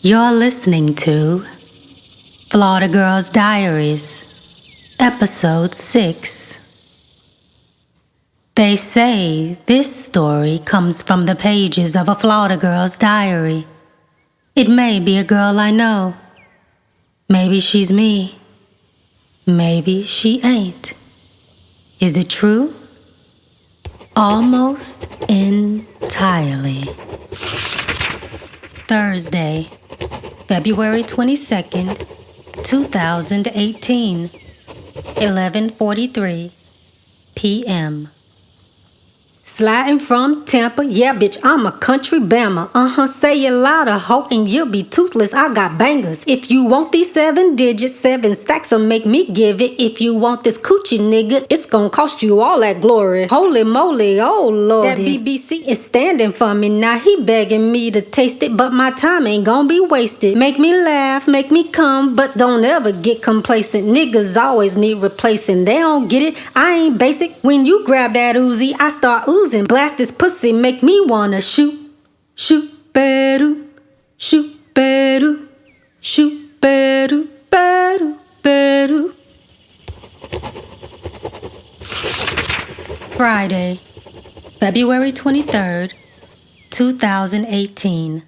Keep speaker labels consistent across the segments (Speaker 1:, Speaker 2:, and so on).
Speaker 1: You're listening to Flawda Girls Diaries, Episode 6. They say this story comes from the pages of a Flawda Girl's diary. It may be a girl I know. Maybe she's me. Maybe she ain't. Is it true? Almost entirely. Thursday, February 22nd, 2018, 11:43 p.m. Sliding from Tampa, yeah, bitch, I'm a country bammer. Say it louder, ho, and you'll be toothless. I got bangers. If you want these 7 digits, 7 stacks will make me give it. If you want this coochie, nigga, it's gonna cost you all that glory. Holy moly, oh lord. That BBC is standing for me. Now he begging me to taste it, but my time ain't gonna be wasted. Make me laugh, make me come, but don't ever get complacent. Niggas always need replacing. They don't get it. I ain't basic. When you grab that Uzi, I start oozing. Blast this pussy, make me wanna shoot, better, shoot better, shoot better, better. Friday, February 23rd, 2018,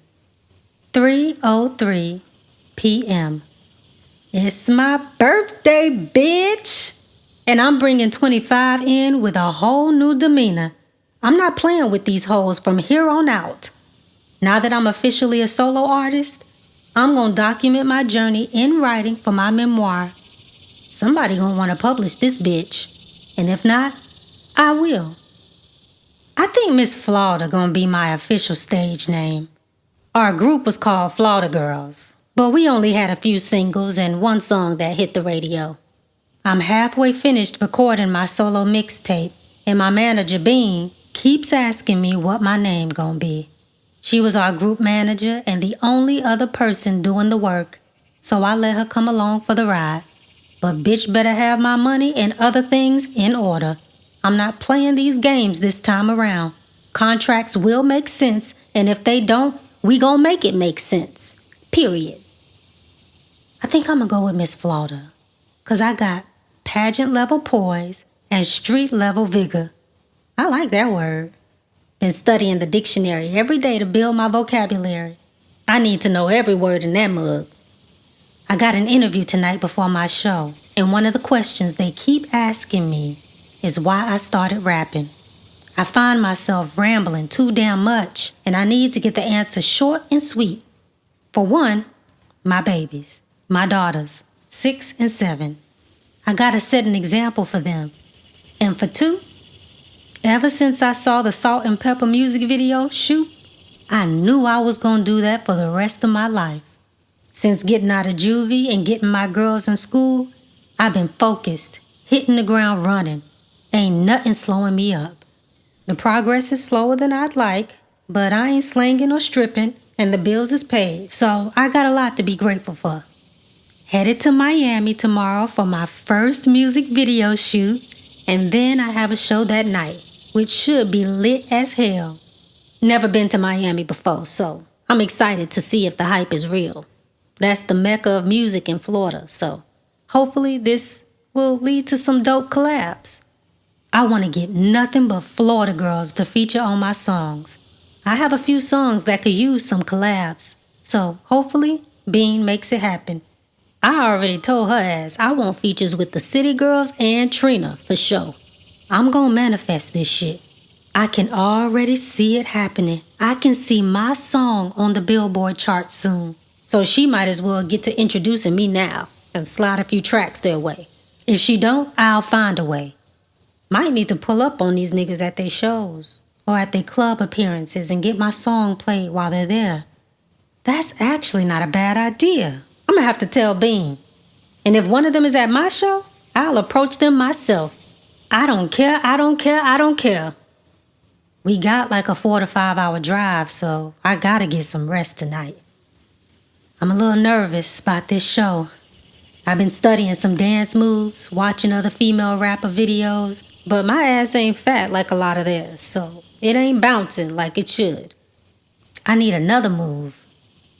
Speaker 1: 3:03 p.m. It's my birthday, bitch! And I'm bringing 25 in with a whole new demeanor. I'm not playing with these hoes from here on out. Now that I'm officially a solo artist, I'm gonna document my journey in writing for my memoir. Somebody gonna wanna publish this bitch. And if not, I will. I think Miss Flawda gonna be my official stage name. Our group was called Flawda Girls, but we only had a few singles and one song that hit the radio. I'm halfway finished recording my solo mixtape, and my manager, Bean, keeps asking me what my name gonna be. She was our group manager and the only other person doing the work, so I let her come along for the ride. But bitch better have my money and other things in order. I'm not playing these games this time around. Contracts will make sense, and if they don't, we gonna make it make sense. Period. I think I'm gonna go with Miss Flawda, 'cause I got pageant-level poise and street-level vigor. I like that word. Been studying the dictionary every day to build my vocabulary. I need to know every word in that mug. I got an interview tonight before my show, and one of the questions they keep asking me is why I started rapping. I find myself rambling too damn much, and I need to get the answer short and sweet. For one, my babies, my daughters, 6 and 7. I gotta set an example for them. And for 2, ever since I saw the Salt and Pepper music video shoot, I knew I was gonna do that for the rest of my life. Since getting out of juvie and getting my girls in school, I've been focused, hitting the ground running. Ain't nothing slowing me up. The progress is slower than I'd like, but I ain't slanging or stripping, and the bills is paid, so I got a lot to be grateful for. Headed to Miami tomorrow for my first music video shoot, and then I have a show that night, which should be lit as hell. Never been to Miami before, so I'm excited to see if the hype is real. That's the mecca of music in Florida, so hopefully this will lead to some dope collabs. I want to get nothing but Flawda girls to feature on my songs. I have a few songs that could use some collabs, so hopefully Bean makes it happen. I already told her ass I want features with the City Girls and Trina for sure. I'm gonna manifest this shit. I can already see it happening. I can see my song on the Billboard chart soon. So she might as well get to introducing me now and slide a few tracks their way. If she don't, I'll find a way. Might need to pull up on these niggas at their shows or at their club appearances and get my song played while they're there. That's actually not a bad idea. I'm gonna have to tell Bean. And if one of them is at my show, I'll approach them myself. I don't care. We got like a 4 to 5 hour drive, so I gotta get some rest tonight. I'm a little nervous about this show. I've been studying some dance moves, watching other female rapper videos, but my ass ain't fat like a lot of theirs, so it ain't bouncing like it should. I need another move.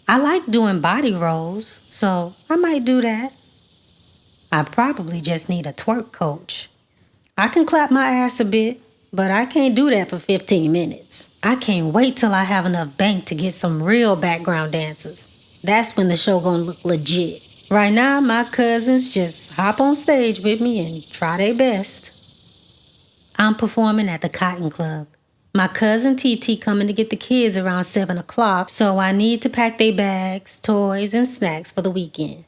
Speaker 1: I like doing body rolls, so I might do that. I probably just need a twerk coach. I can clap my ass a bit, but I can't do that for 15 minutes. I can't wait till I have enough bank to get some real background dancers. That's when the show gonna look legit. Right now, my cousins just hop on stage with me and try their best. I'm performing at the Cotton Club. My cousin TT coming to get the kids around 7 o'clock, so I need to pack their bags, toys, and snacks for the weekend.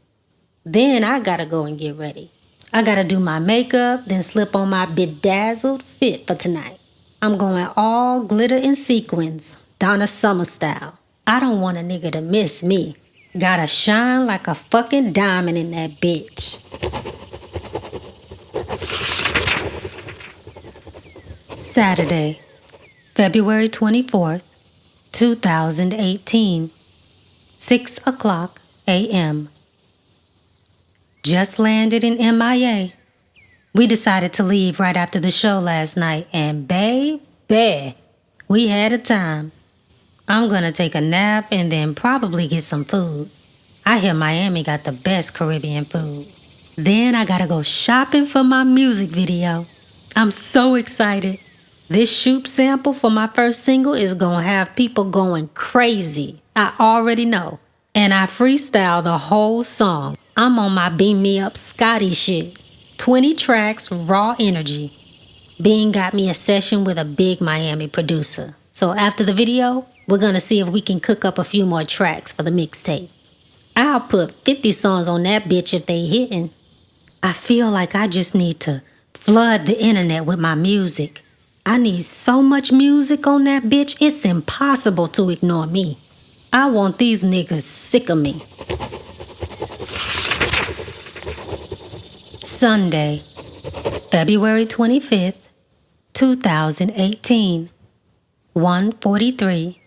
Speaker 1: Then I gotta go and get ready. I gotta do my makeup, then slip on my bedazzled fit for tonight. I'm going all glitter and sequins, Donna Summer style. I don't want a nigga to miss me. Gotta shine like a fucking diamond in that bitch. Saturday, February 24th, 2018, 6 o'clock a.m. Just landed in MIA. We decided to leave right after the show last night, and baby, we had a time. I'm gonna take a nap and then probably get some food. I hear Miami got the best Caribbean food. Then I gotta go shopping for my music video. I'm so excited. This shoot sample for my first single is gonna have people going crazy. I already know. And I freestyle the whole song. I'm on my Beam Me Up Scotty shit. 20 tracks, raw energy. Bean got me a session with a big Miami producer. So after the video, we're gonna see if we can cook up a few more tracks for the mixtape. I'll put 50 songs on that bitch if they hittin'. I feel like I just need to flood the internet with my music. I need so much music on that bitch, it's impossible to ignore me. I want these niggas sick of me. Sunday, February 25th, 2018, 1:43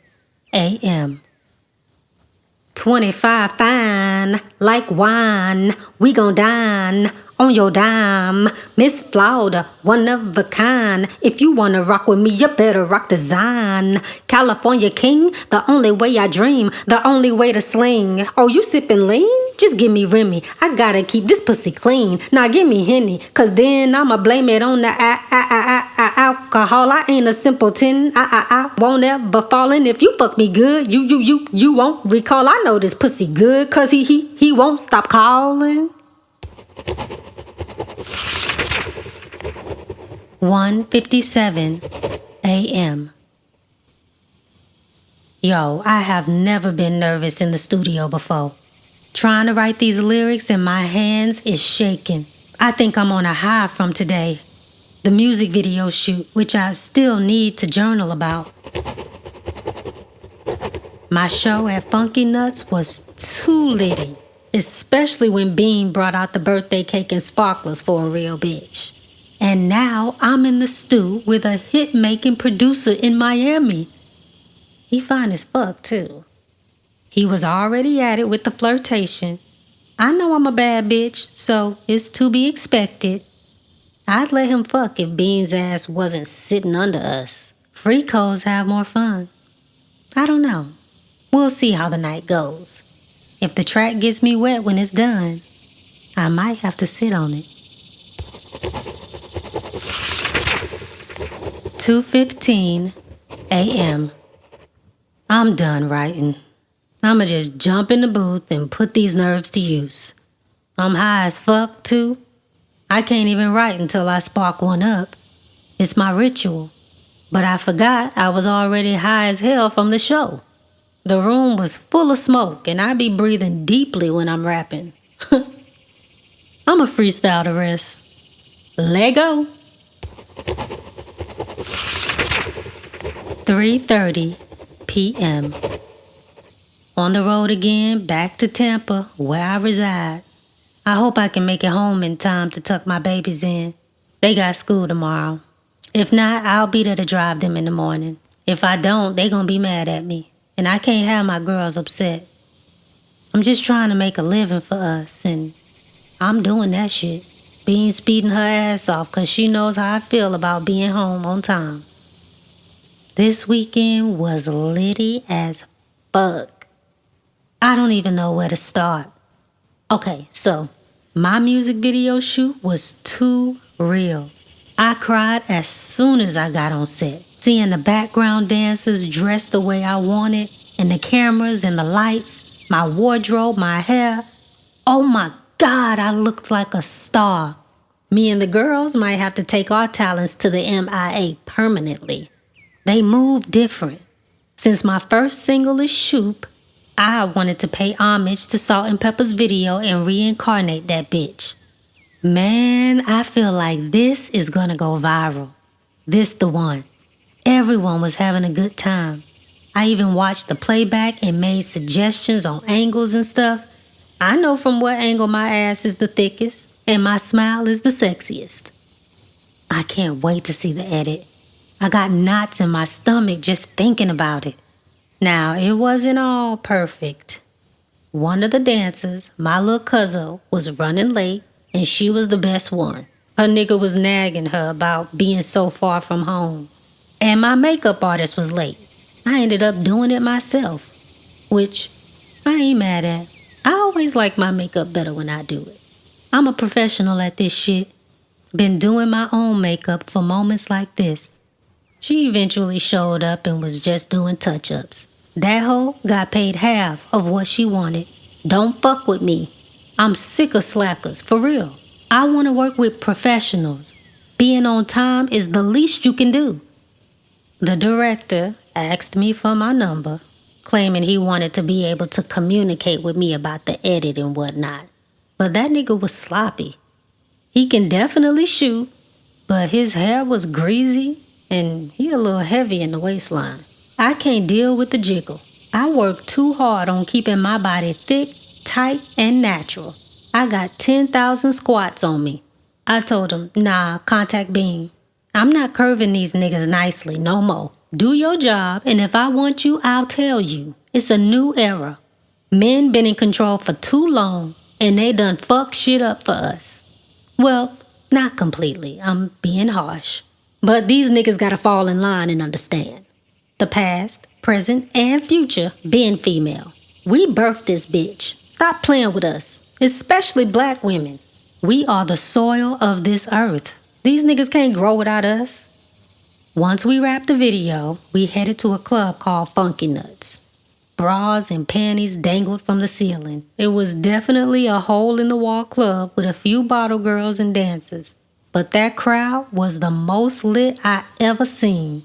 Speaker 1: a.m. 25 fine, like wine, we gon' dine on your dime. Miss Flawda, one of a kind. If you wanna rock with me, you better rock the Zine. California king, the only way I dream, the only way to sling. Oh, you sippin' lean? Just give me Remy. I gotta keep this pussy clean. Now give me Henny, cause then I'ma blame it on the alcohol. I ain't a simpleton. I won't ever fall in. If you fuck me good, you won't recall. I know this pussy good, cause he won't stop calling. 1:57 a.m. Yo, I have never been nervous in the studio before. Trying to write these lyrics and my hands is shaking. I think I'm on a high from today. The music video shoot, which I still need to journal about. My show at Funky Nuts was too litty, especially when Bean brought out the birthday cake and sparklers for a real bitch. And now I'm in the stew with a hit-making producer in Miami. He fine as fuck, too. He was already at it with the flirtation. I know I'm a bad bitch, so it's to be expected. I'd let him fuck if Bean's ass wasn't sitting under us. Freak hoes have more fun. I don't know. We'll see how the night goes. If the track gets me wet when it's done, I might have to sit on it. 2:15 a.m. I'm done writing. I'ma just jump in the booth and put these nerves to use. I'm high as fuck, too. I can't even write until I spark one up. It's my ritual. But I forgot I was already high as hell from the show. The room was full of smoke and I be breathing deeply when I'm rapping. I'ma freestyle the rest. Let go. 3:30 p.m. On the road again, back to Tampa, where I reside. I hope I can make it home in time to tuck my babies in. They got school tomorrow. If not, I'll be there to drive them in the morning. If I don't, they gonna be mad at me. And I can't have my girls upset. I'm just trying to make a living for us, and I'm doing that shit. Being speeding her ass off cause she knows how I feel about being home on time. This weekend was litty as fuck. I don't even know where to start. Okay, so my music video shoot was too real. I cried as soon as I got on set. Seeing the background dancers dressed the way I wanted, and the cameras and the lights, my wardrobe, my hair. Oh my God, I looked like a star. Me and the girls might have to take our talents to the MIA permanently. They move different. Since my first single is Shoop, I wanted to pay homage to Salt and Pepper's video and reincarnate that bitch. Man, I feel like this is gonna go viral. This the one. Everyone was having a good time. I even watched the playback and made suggestions on angles and stuff. I know from what angle my ass is the thickest and my smile is the sexiest. I can't wait to see the edit. I got knots in my stomach just thinking about it. Now, it wasn't all perfect. One of the dancers, my little cousin, was running late, and she was the best one. Her nigga was nagging her about being so far from home. And my makeup artist was late. I ended up doing it myself, which I ain't mad at. I always like my makeup better when I do it. I'm a professional at this shit. Been doing my own makeup for moments like this. She eventually showed up and was just doing touch-ups. That hoe got paid half of what she wanted. Don't fuck with me. I'm sick of slackers, for real. I want to work with professionals. Being on time is the least you can do. The director asked me for my number, claiming he wanted to be able to communicate with me about the edit and whatnot. But that nigga was sloppy. He can definitely shoot, but his hair was greasy and he a little heavy in the waistline. I can't deal with the jiggle. I work too hard on keeping my body thick, tight, and natural. I got 10,000 squats on me. I told him, nah, contact beam. I'm not curving these niggas nicely no more. Do your job, and if I want you, I'll tell you. It's a new era. Men been in control for too long, and they done fucked shit up for us. Well, not completely. I'm being harsh. But these niggas gotta fall in line and understand. The past, present, and future being female. We birthed this bitch. Stop playing with us, especially black women. We are the soil of this earth. These niggas can't grow without us. Once we wrapped the video, we headed to a club called Funky Nuts. Bras and panties dangled from the ceiling. It was definitely a hole-in-the-wall club with a few bottle girls and dancers. But that crowd was the most lit I ever seen.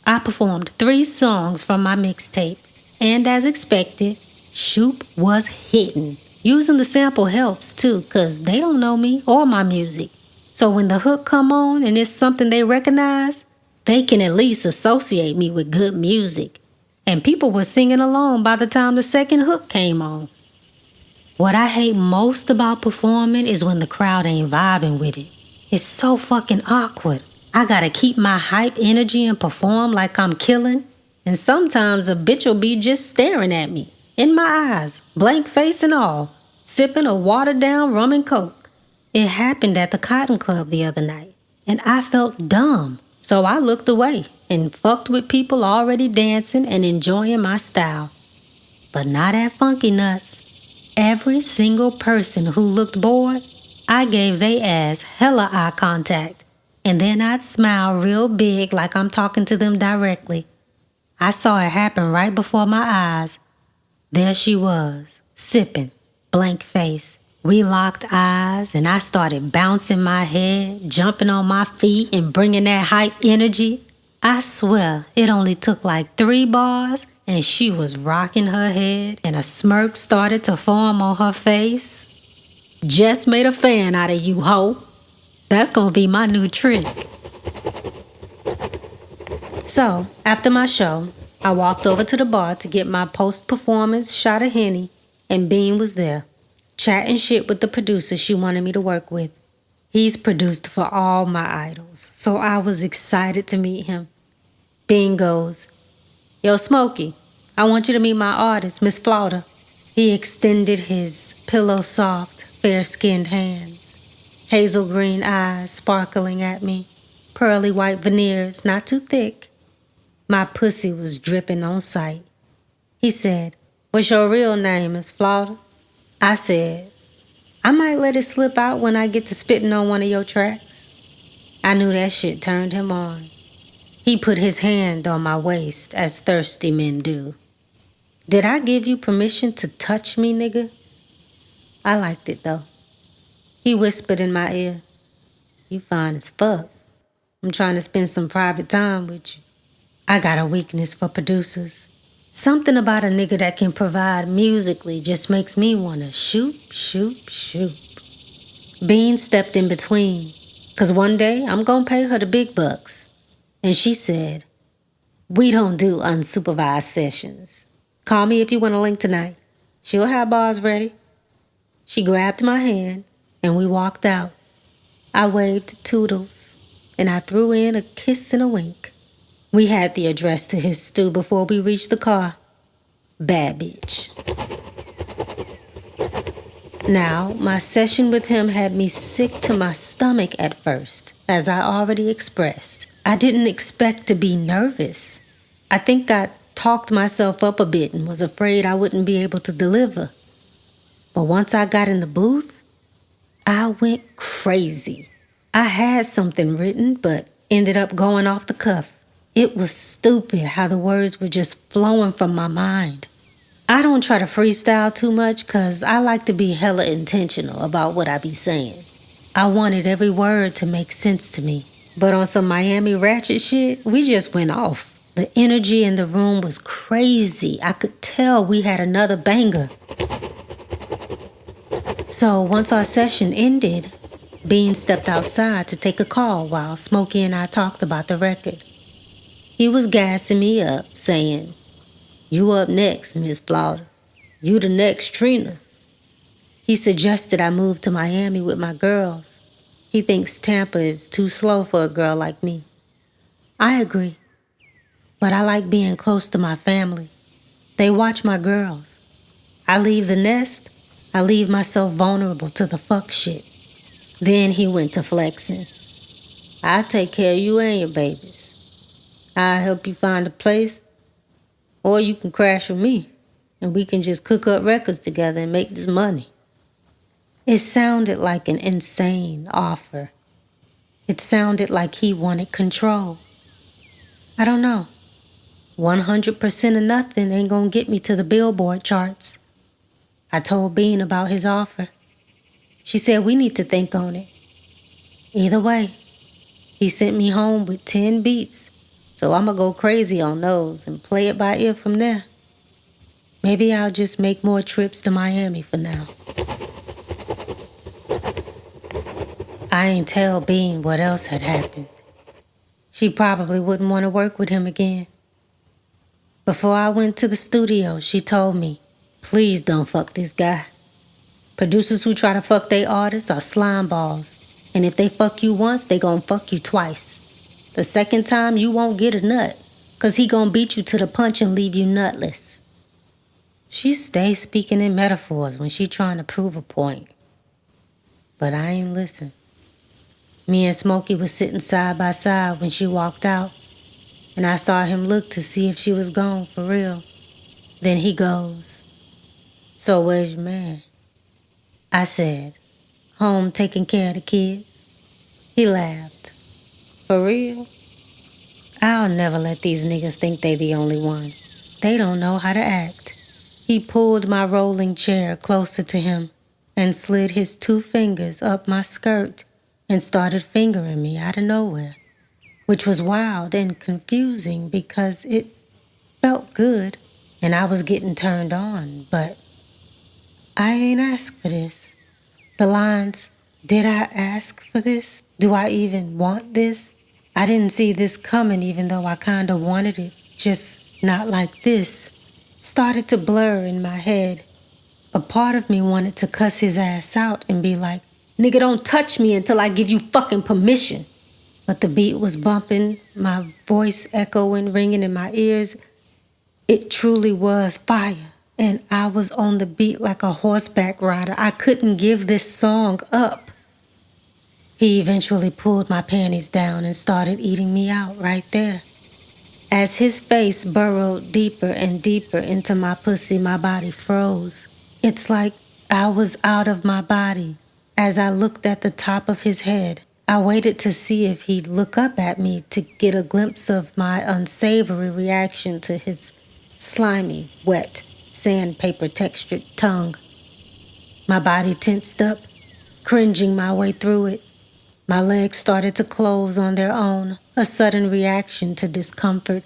Speaker 1: I performed 3 songs from my mixtape, and as expected, Shoop was hitting. Using the sample helps too, cause they don't know me or my music. So when the hook come on and it's something they recognize, they can at least associate me with good music. And people were singing along by the time the second hook came on. What I hate most about performing is when the crowd ain't vibing with it. It's so fucking awkward. I gotta keep my hype energy and perform like I'm killing. And sometimes a bitch will be just staring at me, in my eyes, blank face and all, sipping a watered down rum and coke. It happened at the Cotton Club the other night, and I felt dumb. So I looked away and fucked with people already dancing and enjoying my style. But not at Funky Nuts. Every single person who looked bored, I gave they ass hella eye contact. And then I'd smile real big like I'm talking to them directly. I saw it happen right before my eyes. There she was, sipping, blank face. We locked eyes and I started bouncing my head, jumping on my feet and bringing that hype energy. I swear it only took like 3 bars and she was rocking her head and a smirk started to form on her face. Just made a fan out of you, ho. That's gonna be my new trick. So, after my show, I walked over to the bar to get my post-performance shot of Henny, and Bean was there, chatting shit with the producer she wanted me to work with. He's produced for all my idols, so I was excited to meet him. Bean goes, "Yo, Smokey, I want you to meet my artist, Miss Flawda." He extended his pillow-soft, fair-skinned hands. Hazel green eyes sparkling at me, pearly white veneers, not too thick. My pussy was dripping on sight. He said, What's your real name, Miss Flawda? I said, I might let it slip out when I get to spitting on one of your tracks. I knew that shit turned him on. He put his hand on my waist, as thirsty men do. Did I give you permission to touch me, nigga? I liked it, though. He whispered in my ear, you fine as fuck. I'm trying to spend some private time with you. I got a weakness for producers. Something about a nigga that can provide musically just makes me want to shoot. Bean stepped in between, 'cause one day I'm gonna pay her the big bucks. And she said, we don't do unsupervised sessions. Call me if you want to link tonight. She'll have bars ready. She grabbed my hand and we walked out. I waved toodles and I threw in a kiss and a wink. We had the address to his stew before we reached the car. Bad bitch. Now, my session with him had me sick to my stomach at first, as I already expressed. I didn't expect to be nervous. I think I talked myself up a bit and was afraid I wouldn't be able to deliver. But once I got in the booth, I went crazy. I had something written, but ended up going off the cuff. It was stupid how the words were just flowing from my mind. I don't try to freestyle too much because I like to be hella intentional about what I be saying. I wanted every word to make sense to me. But on some Miami ratchet shit, we just went off. The energy in the room was crazy. I could tell we had another banger. So once our session ended, Bean stepped outside to take a call while Smokey and I talked about the record. He was gassing me up, saying, you up next, Miss Flawda. You the next Trina. He suggested I move to Miami with my girls. He thinks Tampa is too slow for a girl like me. I agree. But I like being close to my family. They watch my girls. I leave the nest, I leave myself vulnerable to the fuck shit. Then he went to flexing. I take care of you and your babies. I'll help you find a place. Or you can crash with me, and we can just cook up records together and make this money. It sounded like an insane offer. It sounded like he wanted control. I don't know. 100% of nothing ain't gonna get me to the Billboard charts. I told Bean about his offer. She said we need to think on it. Either way, he sent me home with 10 beats. So I'ma go crazy on those and play it by ear from there. Maybe I'll just make more trips to Miami for now. I ain't tell Bean what else had happened. She probably wouldn't want to work with him again. Before I went to the studio, she told me, please don't fuck this guy. Producers who try to fuck they artists are slime balls. And if they fuck you once, they gon' fuck you twice. The second time, you won't get a nut, 'cause he gon' beat you to the punch and leave you nutless. She stays speaking in metaphors when she trying to prove a point. But I ain't listen. Me and Smokey was sitting side by side when she walked out, and I saw him look to see if she was gone for real. Then he goes, so where's your man? I said, home taking care of the kids. He laughed. For real? I'll never let these niggas think they the only one. They don't know how to act. He pulled my rolling chair closer to him and slid his 2 fingers up my skirt and started fingering me out of nowhere, which was wild and confusing because it felt good and I was getting turned on, but I ain't asked for this. The lines, did I ask for this? Do I even want this? I didn't see this coming even though I kinda wanted it, just not like this, started to blur in my head. A part of me wanted to cuss his ass out and be like, nigga, don't touch me until I give you fucking permission. But the beat was bumping, my voice echoing, ringing in my ears. It truly was fire, and I was on the beat like a horseback rider. I couldn't give this song up. He eventually pulled my panties down and started eating me out right there. As his face burrowed deeper and deeper into my pussy, my body froze. It's like I was out of my body. As I looked at the top of his head, I waited to see if he'd look up at me to get a glimpse of my unsavory reaction to his slimy, wet, sandpaper-textured tongue. My body tensed up, cringing my way through it. My legs started to close on their own, a sudden reaction to discomfort.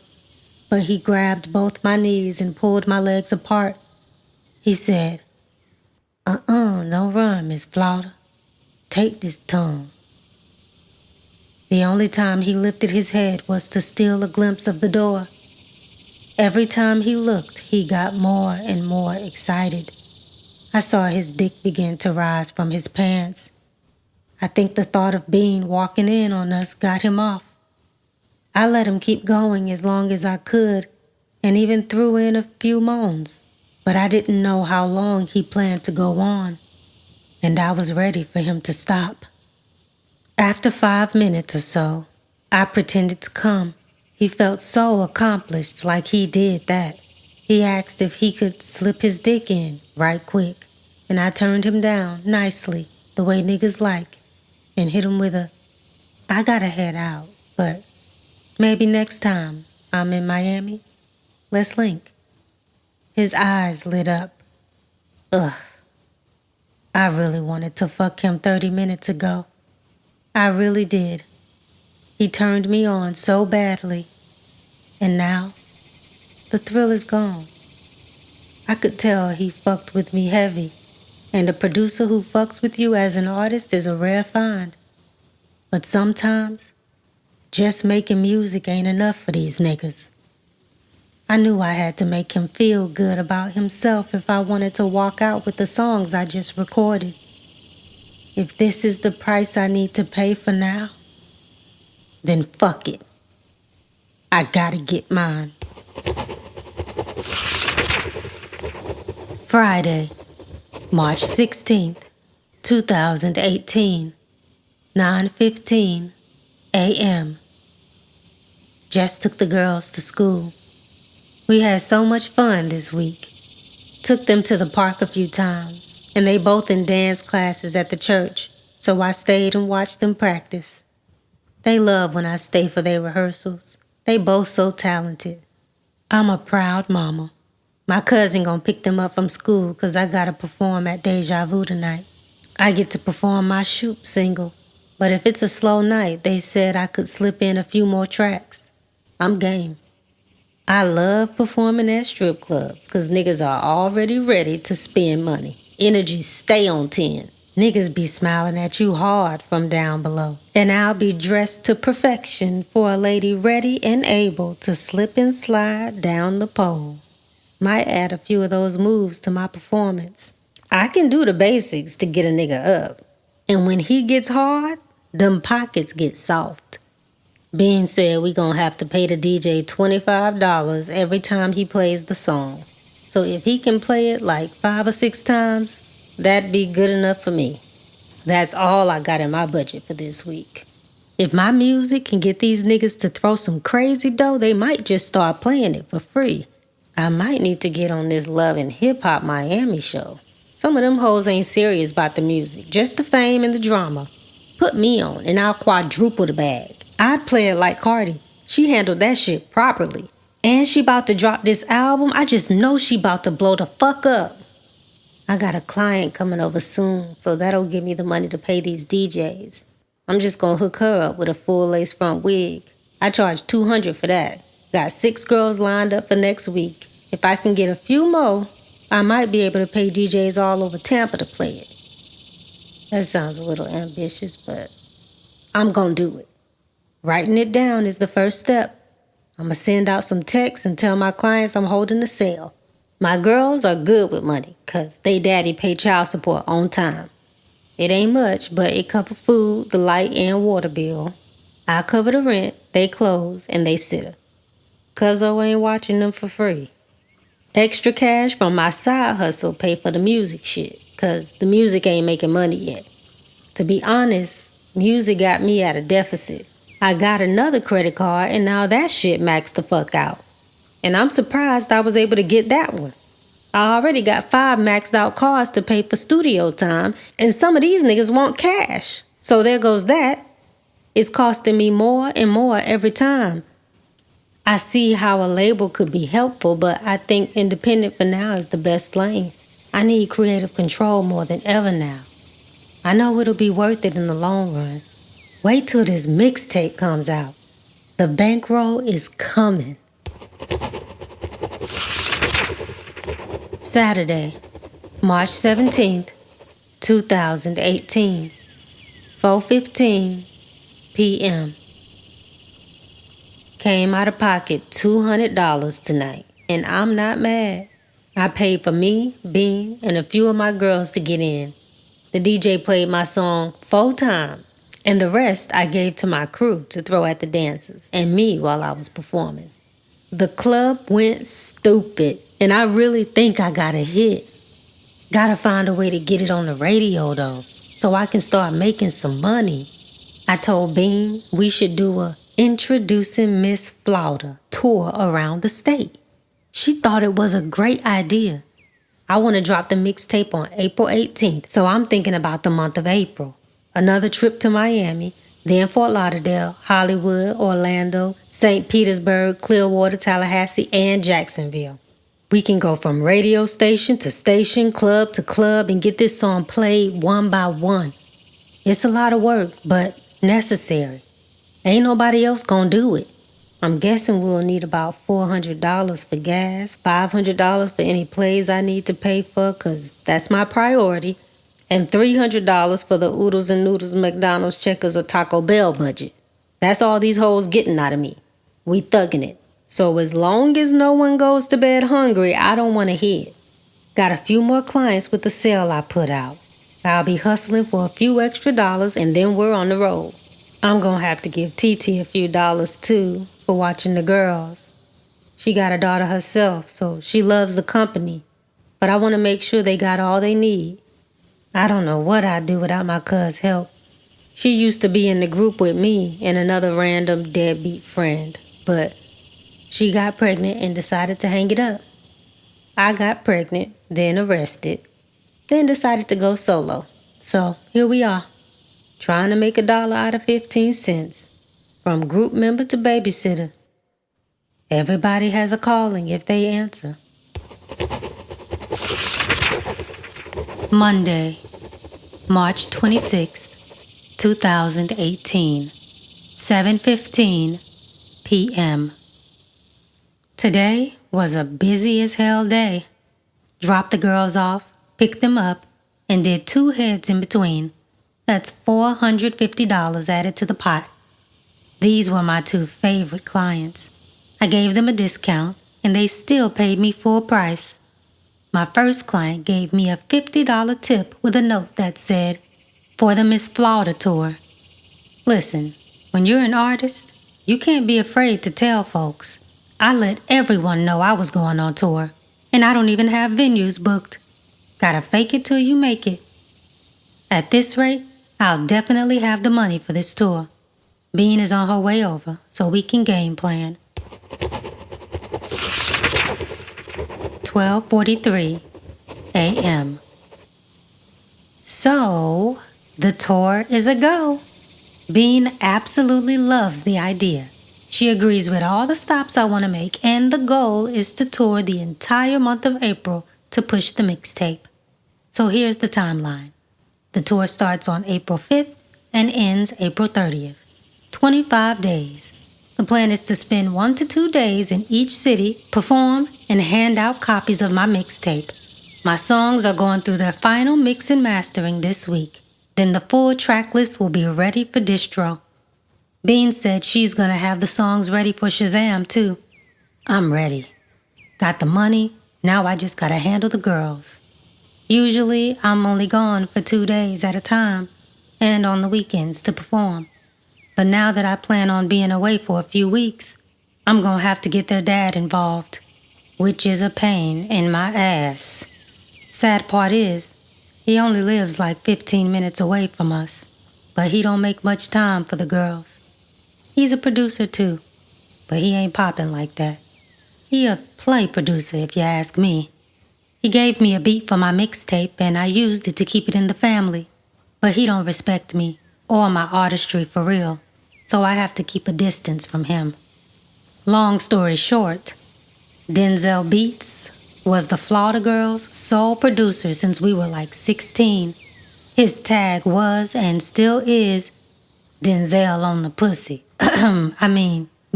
Speaker 1: But he grabbed both my knees and pulled my legs apart. He said, don't run, Miss Flawda. Take this tongue. The only time he lifted his head was to steal a glimpse of the door. Every time he looked, he got more and more excited. I saw his dick begin to rise from his pants. I think the thought of Bean walking in on us got him off. I let him keep going as long as I could, and even threw in a few moans. But I didn't know how long he planned to go on, and I was ready for him to stop. After 5 minutes or so, I pretended to come. He felt so accomplished, like he did that. He asked if he could slip his dick in right quick, and I turned him down nicely, the way niggas like, and hit him with I gotta head out, but maybe next time I'm in Miami, let's link. His eyes lit up. Ugh. I really wanted to fuck him 30 minutes ago. I really did. He turned me on so badly. And now, the thrill is gone. I could tell he fucked with me heavy. And a producer who fucks with you as an artist is a rare find. But sometimes, just making music ain't enough for these niggas. I knew I had to make him feel good about himself if I wanted to walk out with the songs I just recorded. If this is the price I need to pay for now, then fuck it. I gotta get mine. Friday, March 16th, 2018, 9:15 a.m. Just took the girls to school. We had so much fun this week. Took them to the park a few times, and they both in dance classes at the church, so I stayed and watched them practice. They love when I stay for their rehearsals. They both so talented. I'm a proud mama. My cousin gonna pick them up from school 'cause I gotta perform at Deja Vu tonight. I get to perform my Shoop single, but if it's a slow night, they said I could slip in a few more tracks. I'm game. I love performing at strip clubs 'cause niggas are already ready to spend money. Energy stay on 10. Niggas be smiling at you hard from down below. And I'll be dressed to perfection for a lady ready and able to slip and slide down the pole. Might add a few of those moves to my performance. I can do the basics to get a nigga up. And when he gets hard, them pockets get soft. Bean said we gonna have to pay the DJ $25 every time he plays the song. So if he can play it like 5 or 6 times, that'd be good enough for me. That's all I got in my budget for this week. If my music can get these niggas to throw some crazy dough, they might just start playing it for free. I might need to get on this Love and Hip Hop Miami show. Some of them hoes ain't serious about the music, just the fame and the drama. Put me on and I'll quadruple the bag. I'd play it like Cardi. She handled that shit properly. And she about to drop this album. I just know she about to blow the fuck up. I got a client coming over soon, so that'll give me the money to pay these DJs. I'm just gonna hook her up with a full lace front wig. I charge $200 for that. Got 6 girls lined up for next week. If I can get a few more, I might be able to pay DJs all over Tampa to play it. That sounds a little ambitious, but I'm gonna do it. Writing it down is the first step. I'm gonna send out some texts and tell my clients I'm holding a sale. My girls are good with money, 'cause they daddy pay child support on time. It ain't much, but it cover food, the light and water bill. I cover the rent, they clothes, and they sitter. Cuzzo ain't watching them for free. Extra cash from my side hustle pay for the music shit, 'cause the music ain't making money yet. To be honest, music got me at a deficit. I got another credit card and now that shit maxed the fuck out. And I'm surprised I was able to get that one. I already got 5 maxed out cards to pay for studio time, and some of these niggas want cash. So there goes that. It's costing me more and more every time. I see how a label could be helpful, but I think independent for now is the best lane. I need creative control more than ever now. I know it'll be worth it in the long run. Wait till this mixtape comes out. The bankroll is coming. Saturday, March 17th, 2018, 4:15 p.m. Came out of pocket $200 tonight, and I'm not mad. I paid for me, Bean, and a few of my girls to get in. The DJ played my song 4 times, and the rest I gave to my crew to throw at the dancers, and me while I was performing. The club went stupid, and I really think I got a hit. Gotta find a way to get it on the radio, though, so I can start making some money. I told Bean we should do a Introducing Miss Flawda tour around the state. She thought it was a great idea. I want to drop the mixtape on April 18th, so I'm thinking about the month of April. Another trip to Miami, then Fort Lauderdale, Hollywood, Orlando, St. Petersburg, Clearwater, Tallahassee, and Jacksonville. We can go from radio station to station, club to club, and get this song played one by one. It's a lot of work, but necessary. Ain't nobody else gonna do it. I'm guessing we'll need about $400 for gas, $500 for any plays I need to pay for, 'cause that's my priority, and $300 for the oodles and noodles McDonald's, Checkers, or Taco Bell budget. That's all these hoes getting out of me. We thugging it. So as long as no one goes to bed hungry, I don't want to hear it. Got a few more clients with the sale I put out. I'll be hustling for a few extra dollars, and then we're on the road. I'm gonna have to give TT a few dollars too for watching the girls. She got a daughter herself, so she loves the company, but I want to make sure they got all they need. I don't know what I'd do without my cuz' help. She used to be in the group with me and another random deadbeat friend, but she got pregnant and decided to hang it up. I got pregnant, then arrested, then decided to go solo. So here we are. Trying to make $1 out of 15 cents. From group member to babysitter. Everybody has a calling if they answer. Monday, March 26th, 2018, 7:15 p.m. Today was a busy as hell day. Dropped the girls off, picked them up, and did 2 heads in between. That's $450 added to the pot. These were my 2 favorite clients. I gave them a discount, and they still paid me full price. My first client gave me a $50 tip with a note that said, "For the Miss Flawda tour." Listen, when you're an artist, you can't be afraid to tell folks. I let everyone know I was going on tour, and I don't even have venues booked. Gotta fake it till you make it. At this rate, I'll definitely have the money for this tour. Bean is on her way over, so we can game plan. 12:43 a.m. So, the tour is a go. Bean absolutely loves the idea. She agrees with all the stops I want to make, and the goal is to tour the entire month of April to push the mixtape. So here's the timeline. The tour starts on April 5th and ends April 30th. 25 days. The plan is to spend 1 to 2 days in each city, perform, and hand out copies of my mixtape. My songs are going through their final mix and mastering this week. Then the full track list will be ready for distro. Bean said she's gonna have the songs ready for Shazam too. I'm ready. Got the money, now I just gotta handle the girls. Usually, I'm only gone for 2 days at a time, and on the weekends to perform. But now that I plan on being away for a few weeks, I'm gonna have to get their dad involved, which is a pain in my ass. Sad part is, he only lives like 15 minutes away from us, but he don't make much time for the girls. He's a producer too, but he ain't poppin' like that. He a play producer if you ask me. He gave me a beat for my mixtape and I used it to keep it in the family. But he don't respect me or my artistry for real, so I have to keep a distance from him. Long story short, Denzel Beats was the Flawda Girls' sole producer since we were like 16. His tag was and still is Denzel on the pussy.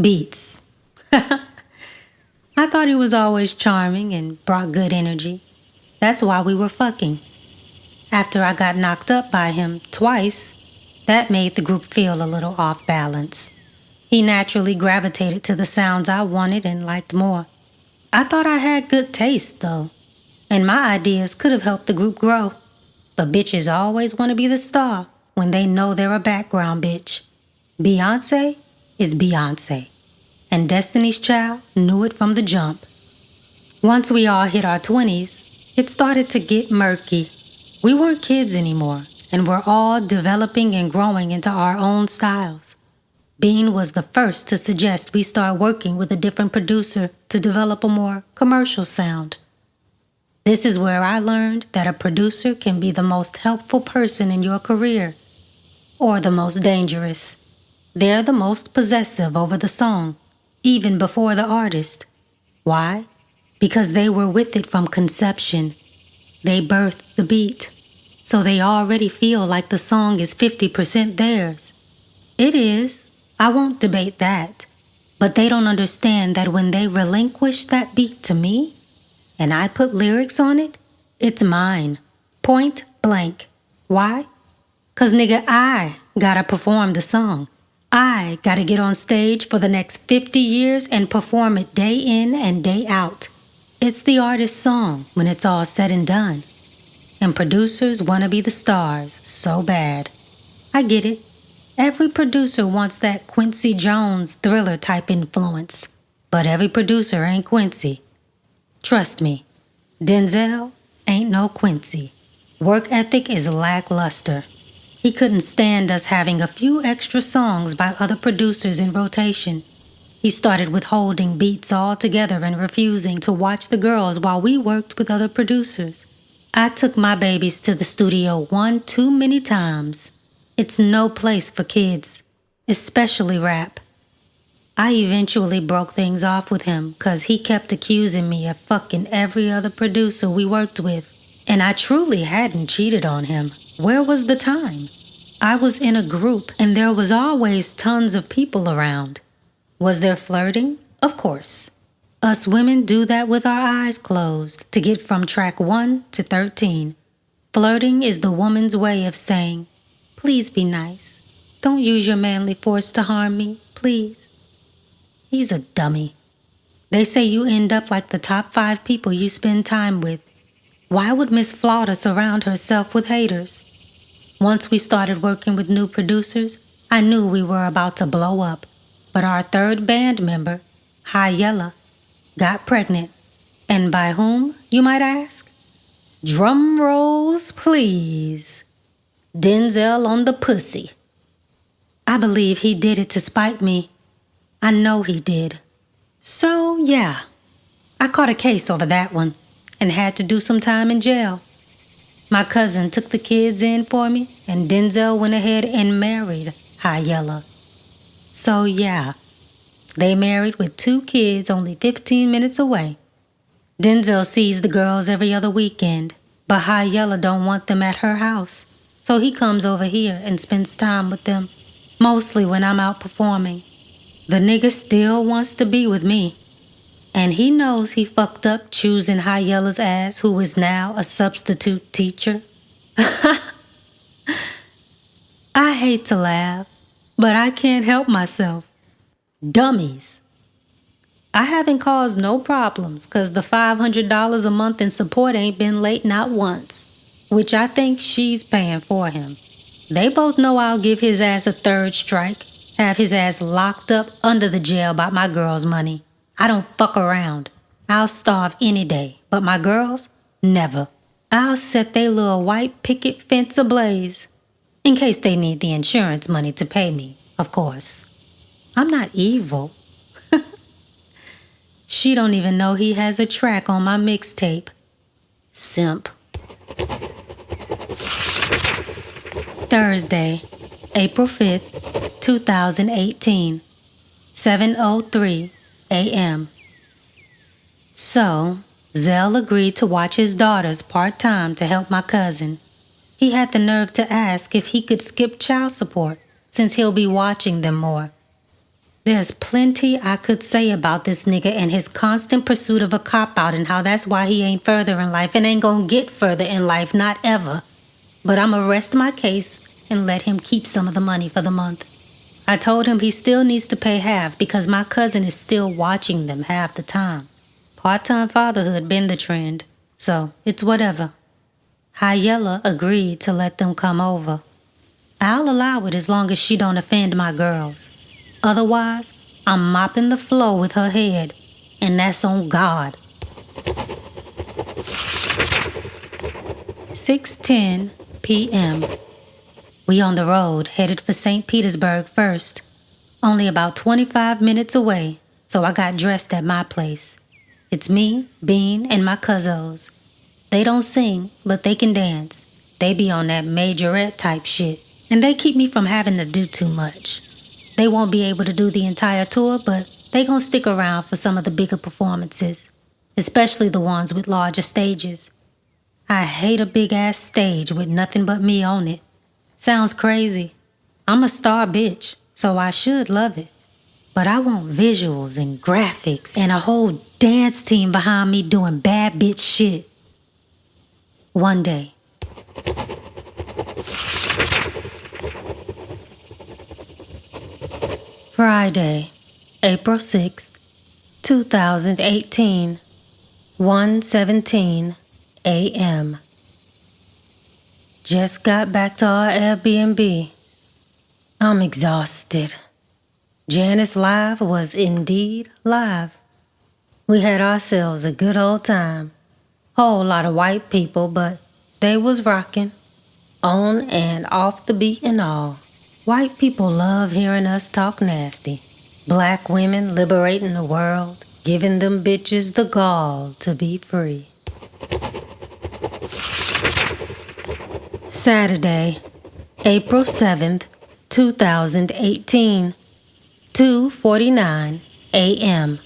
Speaker 1: Beats. I thought he was always charming and brought good energy. That's why we were fucking. After I got knocked up by him twice, that made the group feel a little off balance. He naturally gravitated to the sounds I wanted and liked more. I thought I had good taste, though, and my ideas could have helped the group grow. But bitches always want to be the star when they know they're a background bitch. Beyonce is Beyonce, and Destiny's Child knew it from the jump. Once we all hit our 20s, it started to get murky. We weren't kids anymore, and we're all developing and growing into our own styles. Bean was the first to suggest we start working with a different producer to develop a more commercial sound. This is where I learned that a producer can be the most helpful person in your career, or the most dangerous. They're the most possessive over the song, even before the artist. Why? Because they were with it from conception. They birthed the beat, so they already feel like the song is 50% theirs. It is, I won't debate that, but they don't understand that when they relinquish that beat to me, and I put lyrics on it, it's mine. Point blank. Why? 'Cause nigga, I gotta perform the song. I gotta get on stage for the next 50 years and perform it day in and day out. It's the artist's song when it's all said and done. And producers want to be the stars so bad. I get it. Every producer wants that Quincy Jones Thriller type influence. But every producer ain't Quincy. Trust me, Denzel ain't no Quincy. Work ethic is lackluster. He couldn't stand us having a few extra songs by other producers in rotation. He started withholding beats altogether and refusing to watch the girls while we worked with other producers. I took my babies to the studio one too many times. It's no place for kids, especially rap. I eventually broke things off with him 'cause he kept accusing me of fucking every other producer we worked with. And I truly hadn't cheated on him. Where was the time? I was in a group and there was always tons of people around. Was there flirting? Of course. Us women do that with our eyes closed to get from track 1 to 13. Flirting is the woman's way of saying, please be nice. Don't use your manly force to harm me, please. He's a dummy. They say you end up like the top 5 people you spend time with. Why would Miss Flawda surround herself with haters? Once we started working with new producers, I knew we were about to blow up. But our third band member, High Yella, got pregnant. And by whom, you might ask? Drum rolls, please. Denzel on the pussy. I believe he did it to spite me. I know he did. So, yeah, I caught a case over that one and had to do some time in jail. My cousin took the kids in for me, and Denzel went ahead and married High Yella. So, yeah, they married with 2 kids only 15 minutes away. Denzel sees the girls every other weekend, but High Yella don't want them at her house, so he comes over here and spends time with them, mostly when I'm out performing. The nigga still wants to be with me, and he knows he fucked up choosing High Yella's ass, who is now a substitute teacher. I hate to laugh, but I can't help myself. Dummies. I haven't caused no problems 'cause the $500 a month in support ain't been late not once, which I think she's paying for him. They both know I'll give his ass a 3rd strike, have his ass locked up under the jail by my girls' money. I don't fuck around. I'll starve any day, but my girls, never. I'll set they little white picket fence ablaze, in case they need the insurance money to pay me, of course. I'm not evil. She don't even know he has a track on my mixtape. Simp. Thursday, April 5th, 2018, 7:03 a.m. So, Zell agreed to watch his daughters part-time to help my cousin. He had the nerve to ask if he could skip child support since he'll be watching them more. There's plenty I could say about this nigga and his constant pursuit of a cop-out and how that's why he ain't further in life and ain't gonna get further in life, not ever. But I'ma rest my case and let him keep some of the money for the month. I told him he still needs to pay half because my cousin is still watching them half the time. Part-time fatherhood been the trend, so it's whatever. High Yella agreed to let them come over. I'll allow it as long as she don't offend my girls. Otherwise, I'm mopping the floor with her head, and that's on God. 6:10 p.m. We on the road, headed for St. Petersburg first. Only about 25 minutes away, so I got dressed at my place. It's me, Bean, and my cousins. They don't sing, but they can dance. They be on that majorette type shit, and they keep me from having to do too much. They won't be able to do the entire tour, but they gon' stick around for some of the bigger performances, especially the ones with larger stages. I hate a big-ass stage with nothing but me on it. Sounds crazy. I'm a star bitch, so I should love it. But I want visuals and graphics and a whole dance team behind me doing bad bitch shit. One day. Friday, April 6th, 2018, 1:17 a.m. Just got back to our Airbnb. I'm exhausted. Janice Live was indeed live. We had ourselves a good old time. Whole lot of white people, but they was rocking. On and off the beat and all. White people love hearing us talk nasty. Black women liberating the world, giving them bitches the gall to be free. Saturday, April 7th, 2018, 2:49 a.m.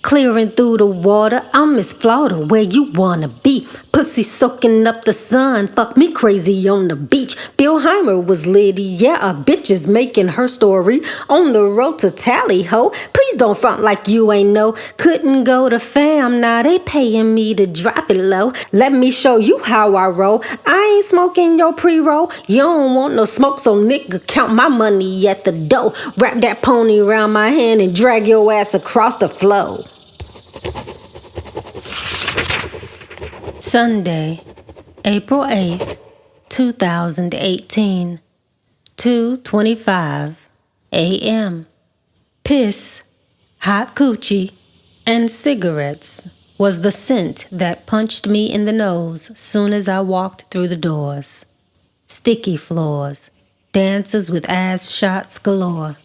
Speaker 1: Clearing through the water, I'm Miss Flawda, where you wanna be. Pussy soaking up the sun, fuck me crazy on the beach. Bill Heimer was litty, yeah, a bitch is making her story. On the road to tally ho, please don't front like you ain't know. Couldn't go to fam, now they paying me to drop it low. Let me show you how I roll. I ain't smoking your pre-roll. You don't want no smoke, so nigga count my money at the door. Wrap that pony around my hand and drag your ass across the floor. Sunday, April 8th, 2018, 2:25 a.m. Piss, hot coochie, and cigarettes was the scent that punched me in the nose soon as I walked through the doors. Sticky floors, dancers with ass shots galore.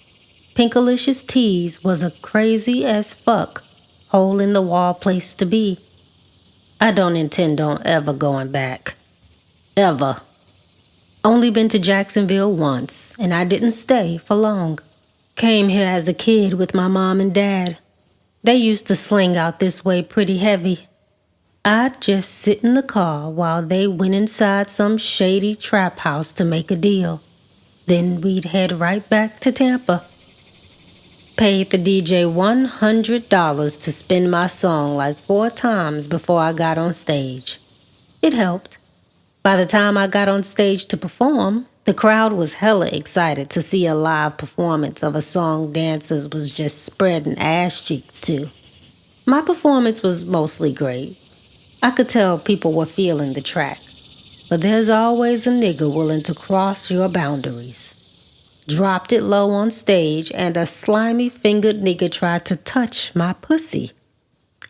Speaker 1: Pinkalicious Tees was a crazy as fuck, hole-in-the-wall place to be. I don't intend on ever going back. Ever. Only been to Jacksonville once, and I didn't stay for long. Came here as a kid with my mom and dad. They used to sling out this way pretty heavy. I'd just sit in the car while they went inside some shady trap house to make a deal. Then we'd head right back to Tampa. Paid the DJ $100 to spin my song like 4 times before I got on stage. It helped. By the time I got on stage to perform, the crowd was hella excited to see a live performance of a song dancers was just spreading ass cheeks to. My performance was mostly great. I could tell people were feeling the track, but there's always a nigga willing to cross your boundaries. Dropped it low on stage, and a slimy-fingered nigga tried to touch my pussy.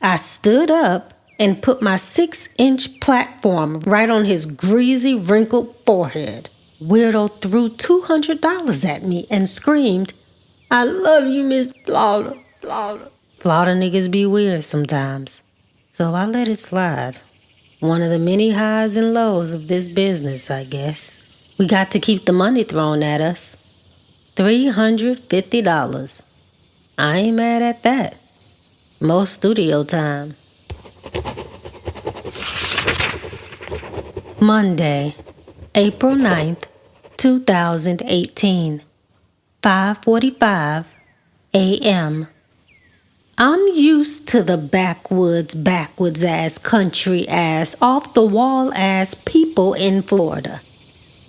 Speaker 1: I stood up and put my 6-inch platform right on his greasy, wrinkled forehead. Weirdo threw $200 at me and screamed, I love you, Miss Flawda. Flawda. Flawda niggas be weird sometimes. So I let it slide. One of the many highs and lows of this business, I guess. We got to keep the money thrown at us. $350. I ain't mad at that. Most studio time. Monday, April 9th, 2018, 5:45 a.m. I'm used to the backwards ass, country ass, off the wall ass people in Florida.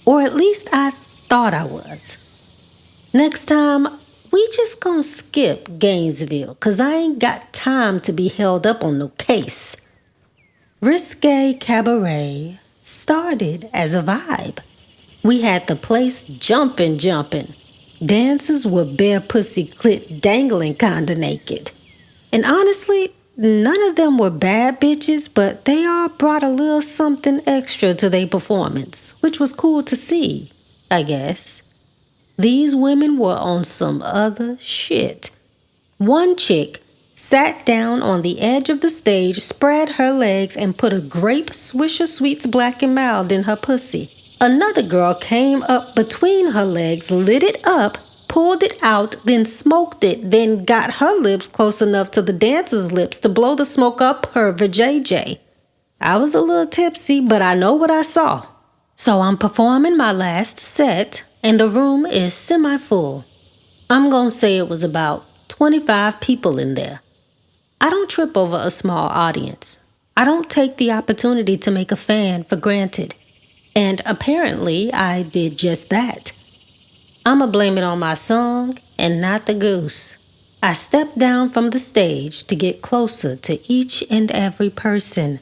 Speaker 1: Or at least I thought I was. Next time, we just gonna skip Gainesville, 'cause I ain't got time to be held up on no case. Risque Cabaret started as a vibe. We had the place jumping. Dancers were bare pussy clit dangling kinda naked. And honestly, none of them were bad bitches, but they all brought a little something extra to their performance, which was cool to see, I guess. These women were on some other shit. One chick sat down on the edge of the stage, spread her legs, and put a grape Swisher Sweets Black and Mild in her pussy. Another girl came up between her legs, lit it up, pulled it out, then smoked it, then got her lips close enough to the dancer's lips to blow the smoke up her vajayjay. I was a little tipsy, but I know what I saw. So I'm performing my last set, and the room is semi-full. I'm gonna say it was about 25 people in there. I don't trip over a small audience. I don't take the opportunity to make a fan for granted. And apparently, I did just that. I'ma blame it on my song and not the goose. I stepped down from the stage to get closer to each and every person.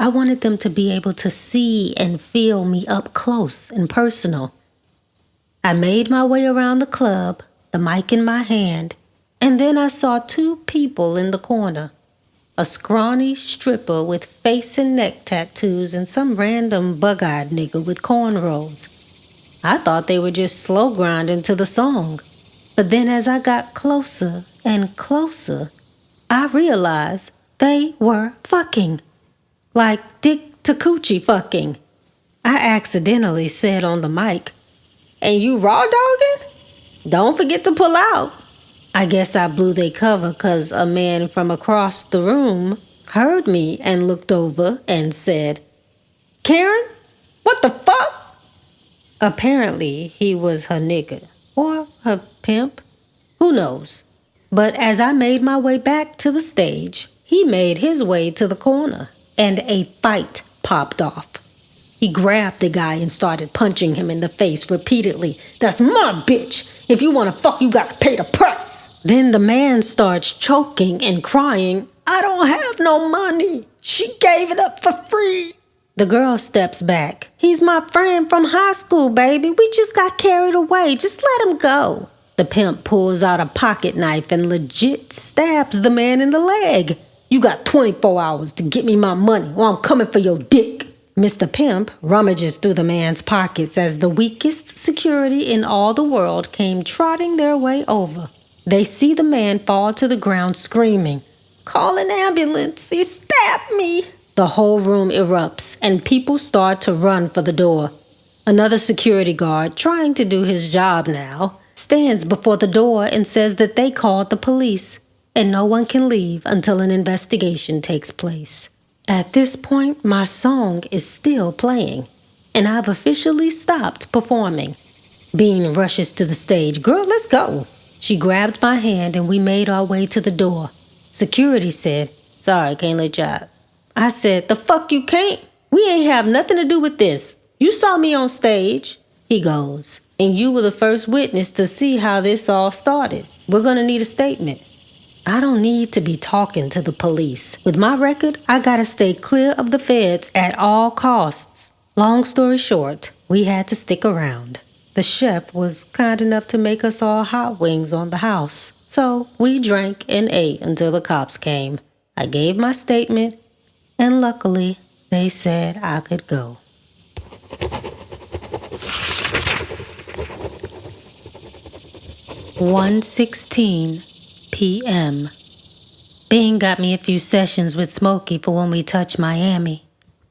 Speaker 1: I wanted them to be able to see and feel me up close and personal. I made my way around the club, the mic in my hand, and then I saw two people in the corner. A scrawny stripper with face and neck tattoos and some random bug-eyed nigga with cornrows. I thought they were just slow grinding to the song. But then as I got closer and closer, I realized they were fucking. Like dick to coochie fucking. I accidentally said on the mic, "And you raw dogging? Don't forget to pull out." I guess I blew they cover 'cause a man from across the room heard me and looked over and said, "Karen, what the fuck?" Apparently, he was her nigga. Or her pimp. Who knows? But as I made my way back to the stage, he made his way to the corner, and a fight popped off. He grabbed the guy and started punching him in the face repeatedly. "That's my bitch. If you want to fuck, you got to pay the price." Then the man starts choking and crying, "I don't have no money. She gave it up for free." The girl steps back. "He's my friend from high school, baby. We just got carried away. Just let him go." The pimp pulls out a pocket knife and legit stabs the man in the leg. "You got 24 hours to get me my money or I'm coming for your dick." Mr. Pimp rummages through the man's pockets as the weakest security in all the world came trotting their way over. They see the man fall to the ground screaming, "Call an ambulance, he stabbed me." The whole room erupts and people start to run for the door. Another security guard, trying to do his job now, stands before the door and says that they called the police and no one can leave until an investigation takes place. At this point, my song is still playing, and I've officially stopped performing. Bean rushes to the stage. "Girl, let's go." She grabbed my hand and we made our way to the door. Security said, "Sorry, can't let you out." I said, "The fuck you can't? We ain't have nothing to do with this. You saw me on stage." He goes, "And you were the first witness to see how this all started. We're gonna need a statement." I don't need to be talking to the police. With my record, I gotta stay clear of the feds at all costs. Long story short, we had to stick around. The chef was kind enough to make us all hot wings on the house. So we drank and ate until the cops came. I gave my statement, and luckily, they said I could go. 1:16 p.m. Bean got me a few sessions with Smokey for when we touch Miami.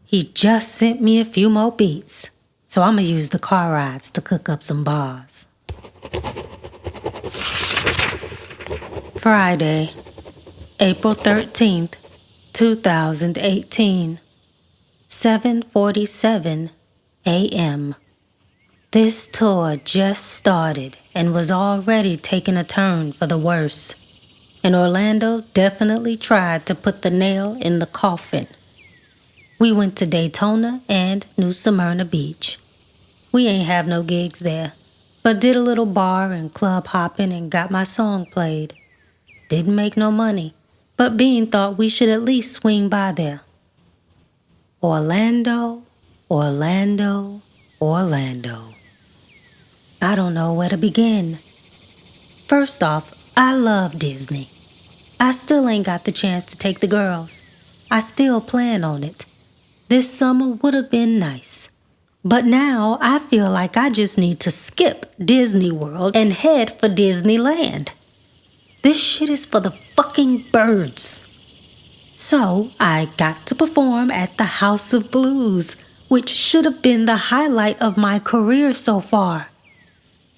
Speaker 1: He just sent me a few more beats, so I'ma use the car rides to cook up some bars. Friday, April 13th, 2018, 7:47 a.m. This tour just started and was already taking a turn for the worse. And Orlando definitely tried to put the nail in the coffin. We went to Daytona and New Smyrna Beach. We ain't have no gigs there, but did a little bar and club hopping and got my song played. Didn't make no money, but Bean thought we should at least swing by there. Orlando, Orlando, Orlando. I don't know where to begin. First off, I love Disney. I still ain't got the chance to take the girls. I still plan on it. This summer would have been nice. But now I feel like I just need to skip Disney World and head for Disneyland. This shit is for the fucking birds. So I got to perform at the House of Blues, which should have been the highlight of my career so far.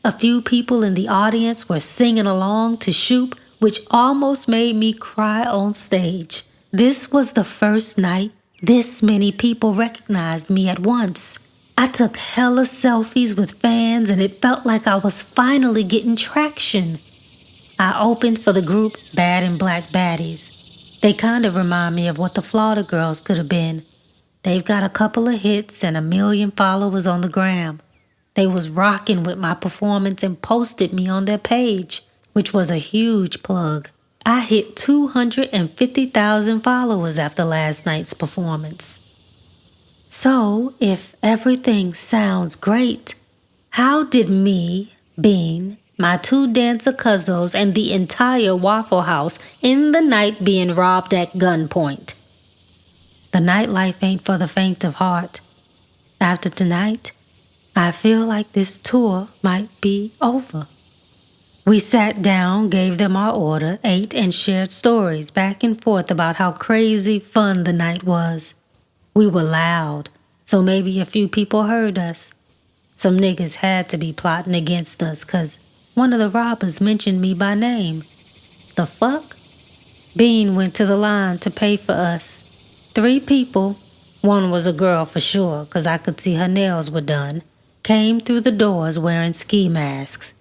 Speaker 1: A few people in the audience were singing along to Shoop, which almost made me cry on stage. This was the first night this many people recognized me at once. I took hella selfies with fans and it felt like I was finally getting traction. I opened for the group Bad and Black Baddies. They kind of remind me of what the Flawda Girls could have been. They've got a couple of hits and 1 million followers on the gram. They was rocking with my performance and posted me on their page, which was a huge plug. I hit 250,000 followers after last night's performance. So, if everything sounds great, how did me, Bean, my 2 dancer cousins, and the entire Waffle House end the night being robbed at gunpoint? The nightlife ain't for the faint of heart. After tonight, I feel like this tour might be over. We sat down, gave them our order, ate, and shared stories back and forth about how crazy fun the night was. We were loud, so maybe a few people heard us. Some niggas had to be plotting against us, 'cause one of the robbers mentioned me by name. The fuck? Bean went to the line to pay for us. 3 people, one was a girl for sure, 'cause I could see her nails were done, came through the doors wearing ski masks.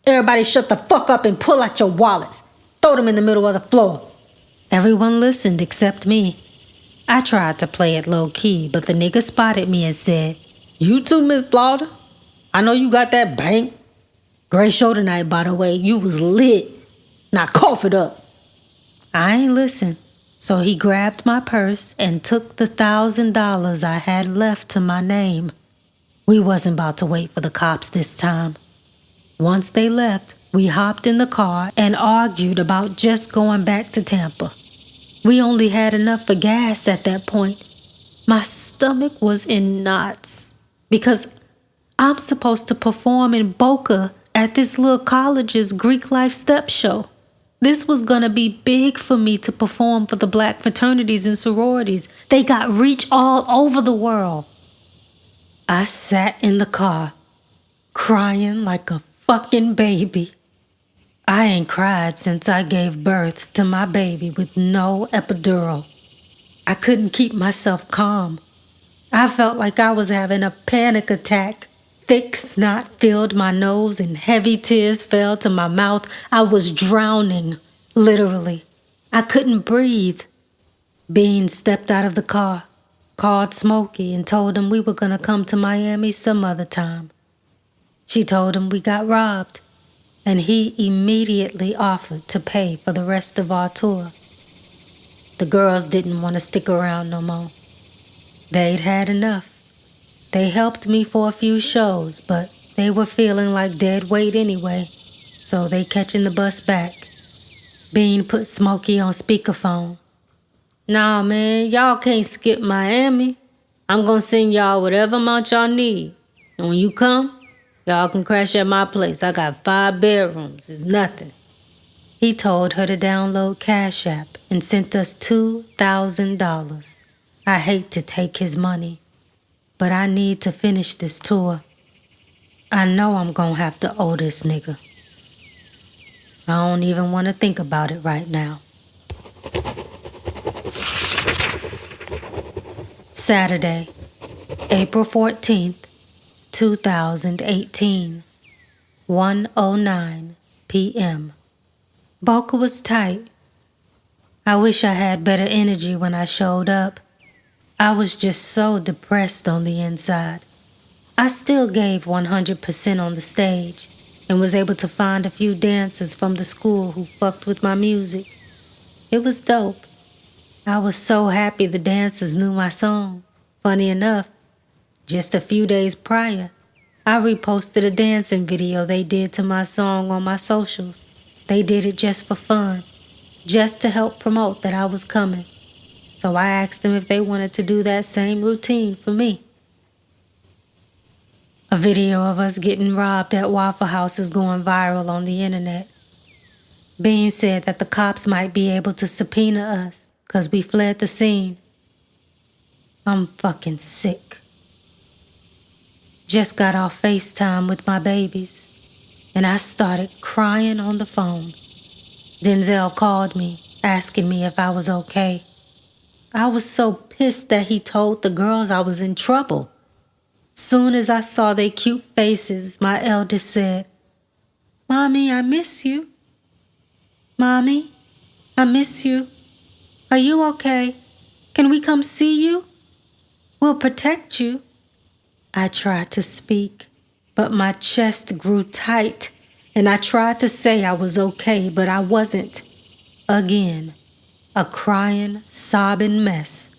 Speaker 1: Everybody shut the fuck up and pull out your wallets. Throw them in the middle of the floor. Everyone listened except me. I tried to play it low-key, but the nigga spotted me and said, "You too, Miss Flawda? I know you got that bank. Great show tonight, by the way. You was lit. Now cough it up." I ain't listen, so he grabbed my purse and took the $1,000 I had left to my name. We wasn't about to wait for the cops this time. Once they left, we hopped in the car and argued about just going back to Tampa. We only had enough for gas at that point. My stomach was in knots because I'm supposed to perform in Boca at this little college's Greek life step show. This was gonna be big for me to perform for the black fraternities and sororities. They got reach all over the world. I sat in the car, crying like a fucking baby. I ain't cried since I gave birth to my baby with no epidural. I couldn't keep myself calm. I felt like I was having a panic attack. Thick snot filled my nose and heavy tears fell to my mouth. I was drowning, literally. I couldn't breathe. Bean stepped out of the car, called Smokey and told him we were gonna come to Miami some other time. She told him we got robbed, and he immediately offered to pay for the rest of our tour. The girls didn't want to stick around no more. They'd had enough. They helped me for a few shows, but they were feeling like dead weight anyway, so they catching the bus back. Bean put Smokey on speakerphone. "Nah, man, y'all can't skip Miami. I'm gonna send y'all whatever amount y'all need. And when you come, Y'all can crash at my place. I got 5 bedrooms. It's nothing. He told her to download Cash App and sent us $2,000. I hate to take his money, but I need to finish this tour. I know I'm gonna have to owe this nigga. I don't even want to think about it right now. Saturday, April 14th, 2018, 1:09 p.m. Boca was tight. I wish I had better energy when I showed up. I was just so depressed on the inside. I still gave 100% on the stage and was able to find a few dancers from the school who fucked with my music. It was dope. I was so happy the dancers knew my song. Funny enough, just a few days prior, I reposted a dancing video they did to my song on my socials. They did it just for fun, just to help promote that I was coming. So I asked them if they wanted to do that same routine for me. A video of us getting robbed at Waffle House is going viral on the internet. Bean said that the cops might be able to subpoena us because we fled the scene. I'm fucking sick. Just got off FaceTime with my babies, and I started crying on the phone. Denzel called me, asking me if I was okay. I was so pissed that he told the girls I was in trouble. Soon as I saw their cute faces, my eldest said, "Mommy, I miss you. Mommy, I miss you. Are you okay? Can we come see you? We'll protect you." I tried to speak, but my chest grew tight, and I tried to say I was okay, but I wasn't. Again, a crying, sobbing mess.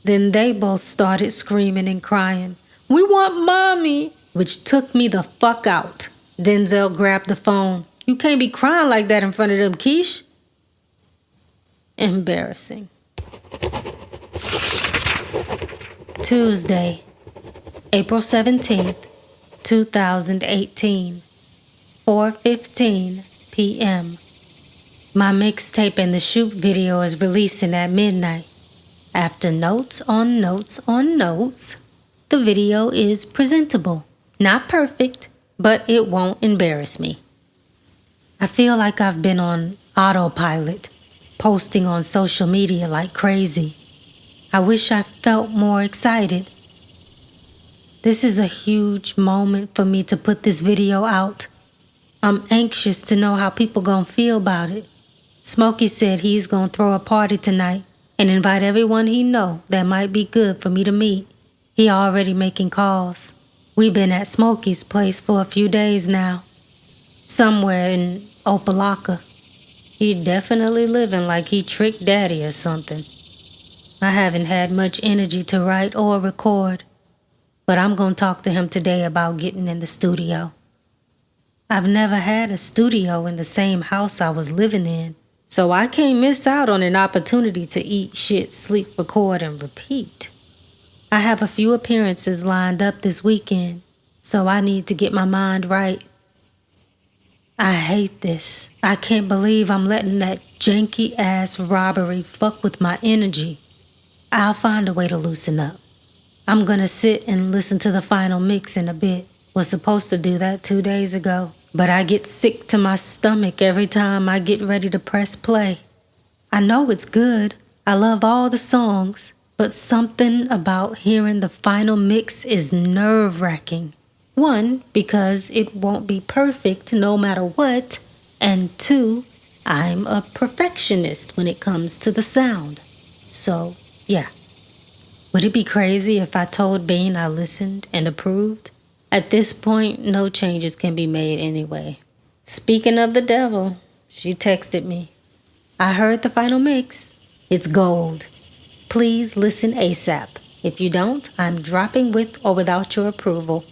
Speaker 1: Then they both started screaming and crying, "We want Mommy," which took me the fuck out. Denzel grabbed the phone. "You can't be crying like that in front of them, Keysha." Embarrassing. Tuesday, April 17th, 2018, 4:15 p.m. My mixtape and the shoot video is releasing at midnight. After notes on notes on notes, the video is presentable. Not perfect, but it won't embarrass me. I feel like I've been on autopilot, posting on social media like crazy. I wish I felt more excited. This is a huge moment for me to put this video out. I'm anxious to know how people gonna feel about it. Smokey said he's gonna throw a party tonight and invite everyone he know that might be good for me to meet. He already making calls. We've been at Smokey's place for a few days now. Somewhere in Opalaka. He definitely living like he tricked Daddy or something. I haven't had much energy to write or record, but I'm gonna talk to him today about getting in the studio. I've never had a studio in the same house I was living in, so I can't miss out on an opportunity to eat, shit, sleep, record, and repeat. I have a few appearances lined up this weekend, so I need to get my mind right. I hate this. I can't believe I'm letting that janky-ass robbery fuck with my energy. I'll find a way to loosen up. I'm gonna sit and listen to the final mix in a bit. Was supposed to do that 2 days ago, but I get sick to my stomach every time I get ready to press play. I know it's good. I love all the songs, but something about hearing the final mix is nerve-wracking. One, because it won't be perfect no matter what, and two, I'm a perfectionist when it comes to the sound. So, yeah. Would it be crazy if I told Bean I listened and approved? At this point, no changes can be made anyway. Speaking of the devil, she texted me. "I heard the final mix. It's gold. Please listen ASAP. If you don't, I'm dropping with or without your approval."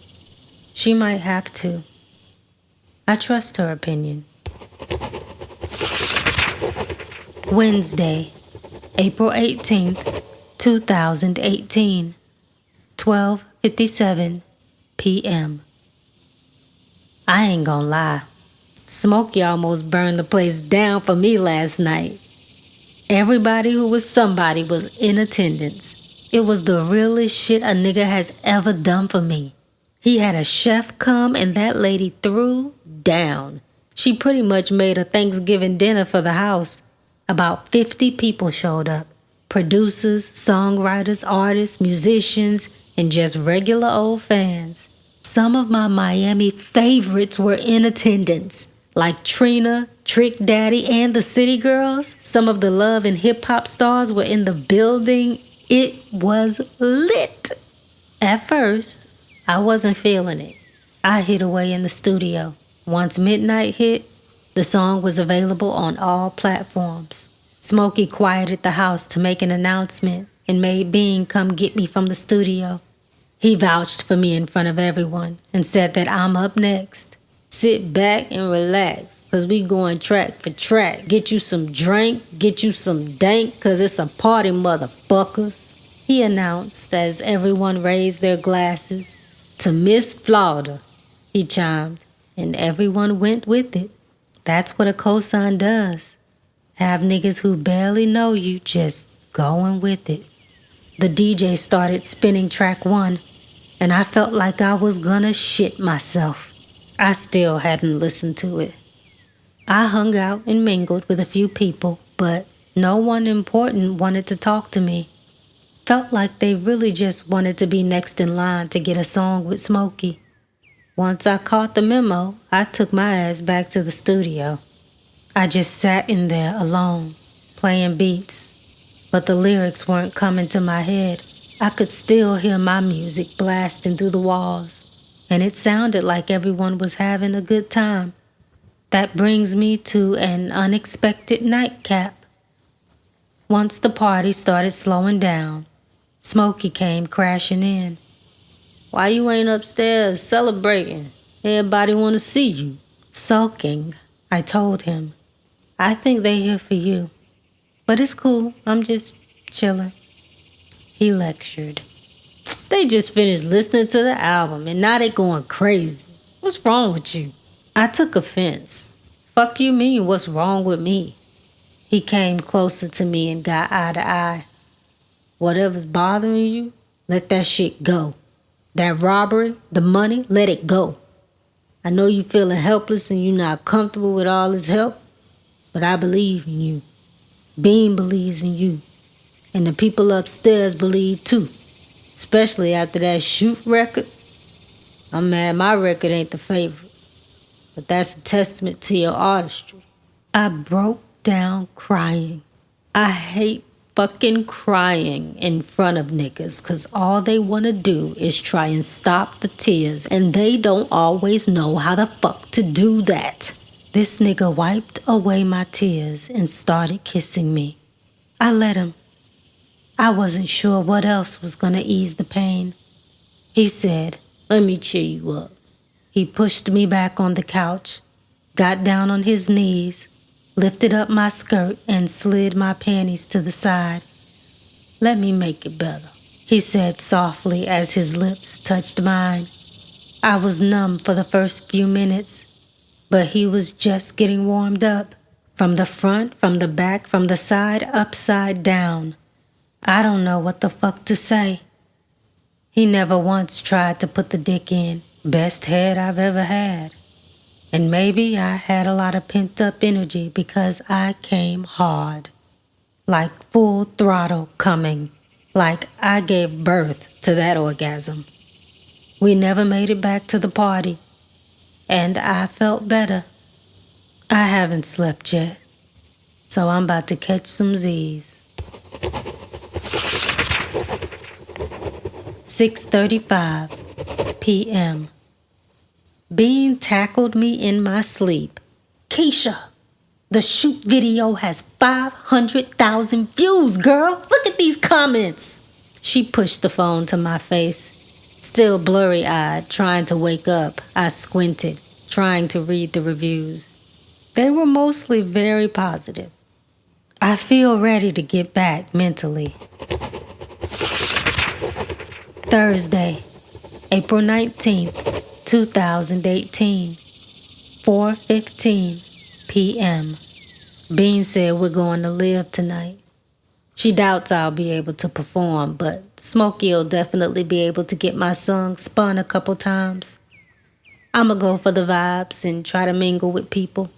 Speaker 1: She might have to. I trust her opinion. Wednesday, April 18th, 2018, 12:57 p.m. I ain't gonna lie. Smokey almost burned the place down for me last night. Everybody who was somebody was in attendance. It was the realest shit a nigga has ever done for me. He had a chef come and that lady threw down. She pretty much made a Thanksgiving dinner for the house. About 50 people showed up. Producers, songwriters, artists, musicians, and just regular old fans. Some of my Miami favorites were in attendance, like Trina, Trick Daddy, and the City Girls. Some of the love and hip-hop stars were in the building. It was lit. At first, I wasn't feeling it. I hid away in the studio. Once midnight hit, the song was available on all platforms. Smokey quieted the house to make an announcement and made Bean come get me from the studio. He vouched for me in front of everyone and said that I'm up next. Sit back and relax, cause we going track for track. Get you some drink, get you some dank, cause it's a party, motherfuckers. He announced as everyone raised their glasses. To Miss Flawda, he chimed, and everyone went with it. That's what a cosign does. Have niggas who barely know you just going with it. The DJ started spinning track 1, and I felt like I was gonna shit myself. I still hadn't listened to it. I hung out and mingled with a few people, but no one important wanted to talk to me. Felt like they really just wanted to be next in line to get a song with Smokey. Once I caught the memo, I took my ass back to the studio. I just sat in there alone, playing beats, but the lyrics weren't coming to my head. I could still hear my music blasting through the walls, and it sounded like everyone was having a good time. That brings me to an unexpected nightcap. Once the party started slowing down, Smokey came crashing in. Why you ain't upstairs celebrating? Everybody want to see you. Sulking, I told him. I think they here for you. But it's cool, I'm just chilling. He lectured. They just finished listening to the album and now they going crazy. What's wrong with you? I took offense. Fuck you mean, what's wrong with me? He came closer to me and got eye to eye. Whatever's bothering you, let that shit go. That robbery, the money, let it go. I know you feeling helpless and you not comfortable with all this help, but I believe in you. Bean believes in you. And the people upstairs believe too. Especially after that Shoot record. I'm mad my record ain't the favorite. But that's a testament to your artistry. I broke down crying. I hate fucking crying in front of niggas cause all they wanna do is try and stop the tears and they don't always know how the fuck to do that. This nigga wiped away my tears and started kissing me. I let him. I wasn't sure what else was gonna ease the pain. He said, let me cheer you up. He pushed me back on the couch, got down on his knees, lifted up my skirt and slid my panties to the side. Let me make it better, he said softly as his lips touched mine. I was numb for the first few minutes, but he was just getting warmed up. From the front, from the back, from the side, upside down. I don't know what the fuck to say. He never once tried to put the dick in. Best head I've ever had. And maybe I had a lot of pent-up energy because I came hard. Like full throttle coming. Like I gave birth to that orgasm. We never made it back to the party. And I felt better. I haven't slept yet. So I'm about to catch some Z's. 6:35 p.m. Bean tackled me in my sleep. Keysha, the shoot video has 500,000 views, girl. Look at these comments. She pushed the phone to my face. Still blurry-eyed, trying to wake up, I squinted, trying to read the reviews. They were mostly very positive. I feel ready to get back mentally. Thursday, April 19th, 2018. 4:15 p.m. Bean said we're going to live tonight. She doubts I'll be able to perform, but Smokey'll definitely be able to get my song spun a couple times. I'ma go for the vibes and try to mingle with people.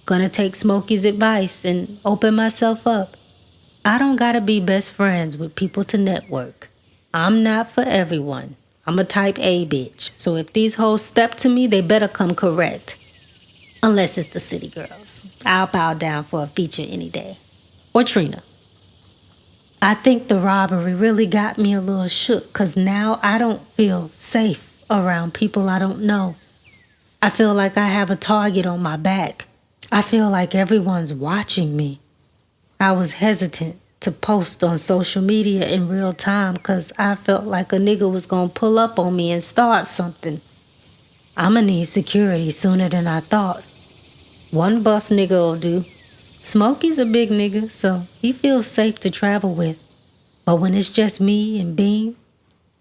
Speaker 1: Gonna take Smokey's advice and open myself up. I don't gotta be best friends with people to network. I'm not for everyone. I'm a type A bitch, so if these hoes step to me, they better come correct. Unless it's the City Girls. I'll bow down for a feature any day. Or Trina. I think the robbery really got me a little shook, 'cause now I don't feel safe around people I don't know. I feel like I have a target on my back. I feel like everyone's watching me. I was hesitant to post on social media in real time because I felt like a nigga was gonna pull up on me and start something. I'ma need security sooner than I thought. One buff nigga'll do. Smokey's a big nigga, so he feels safe to travel with. But when it's just me and Bean,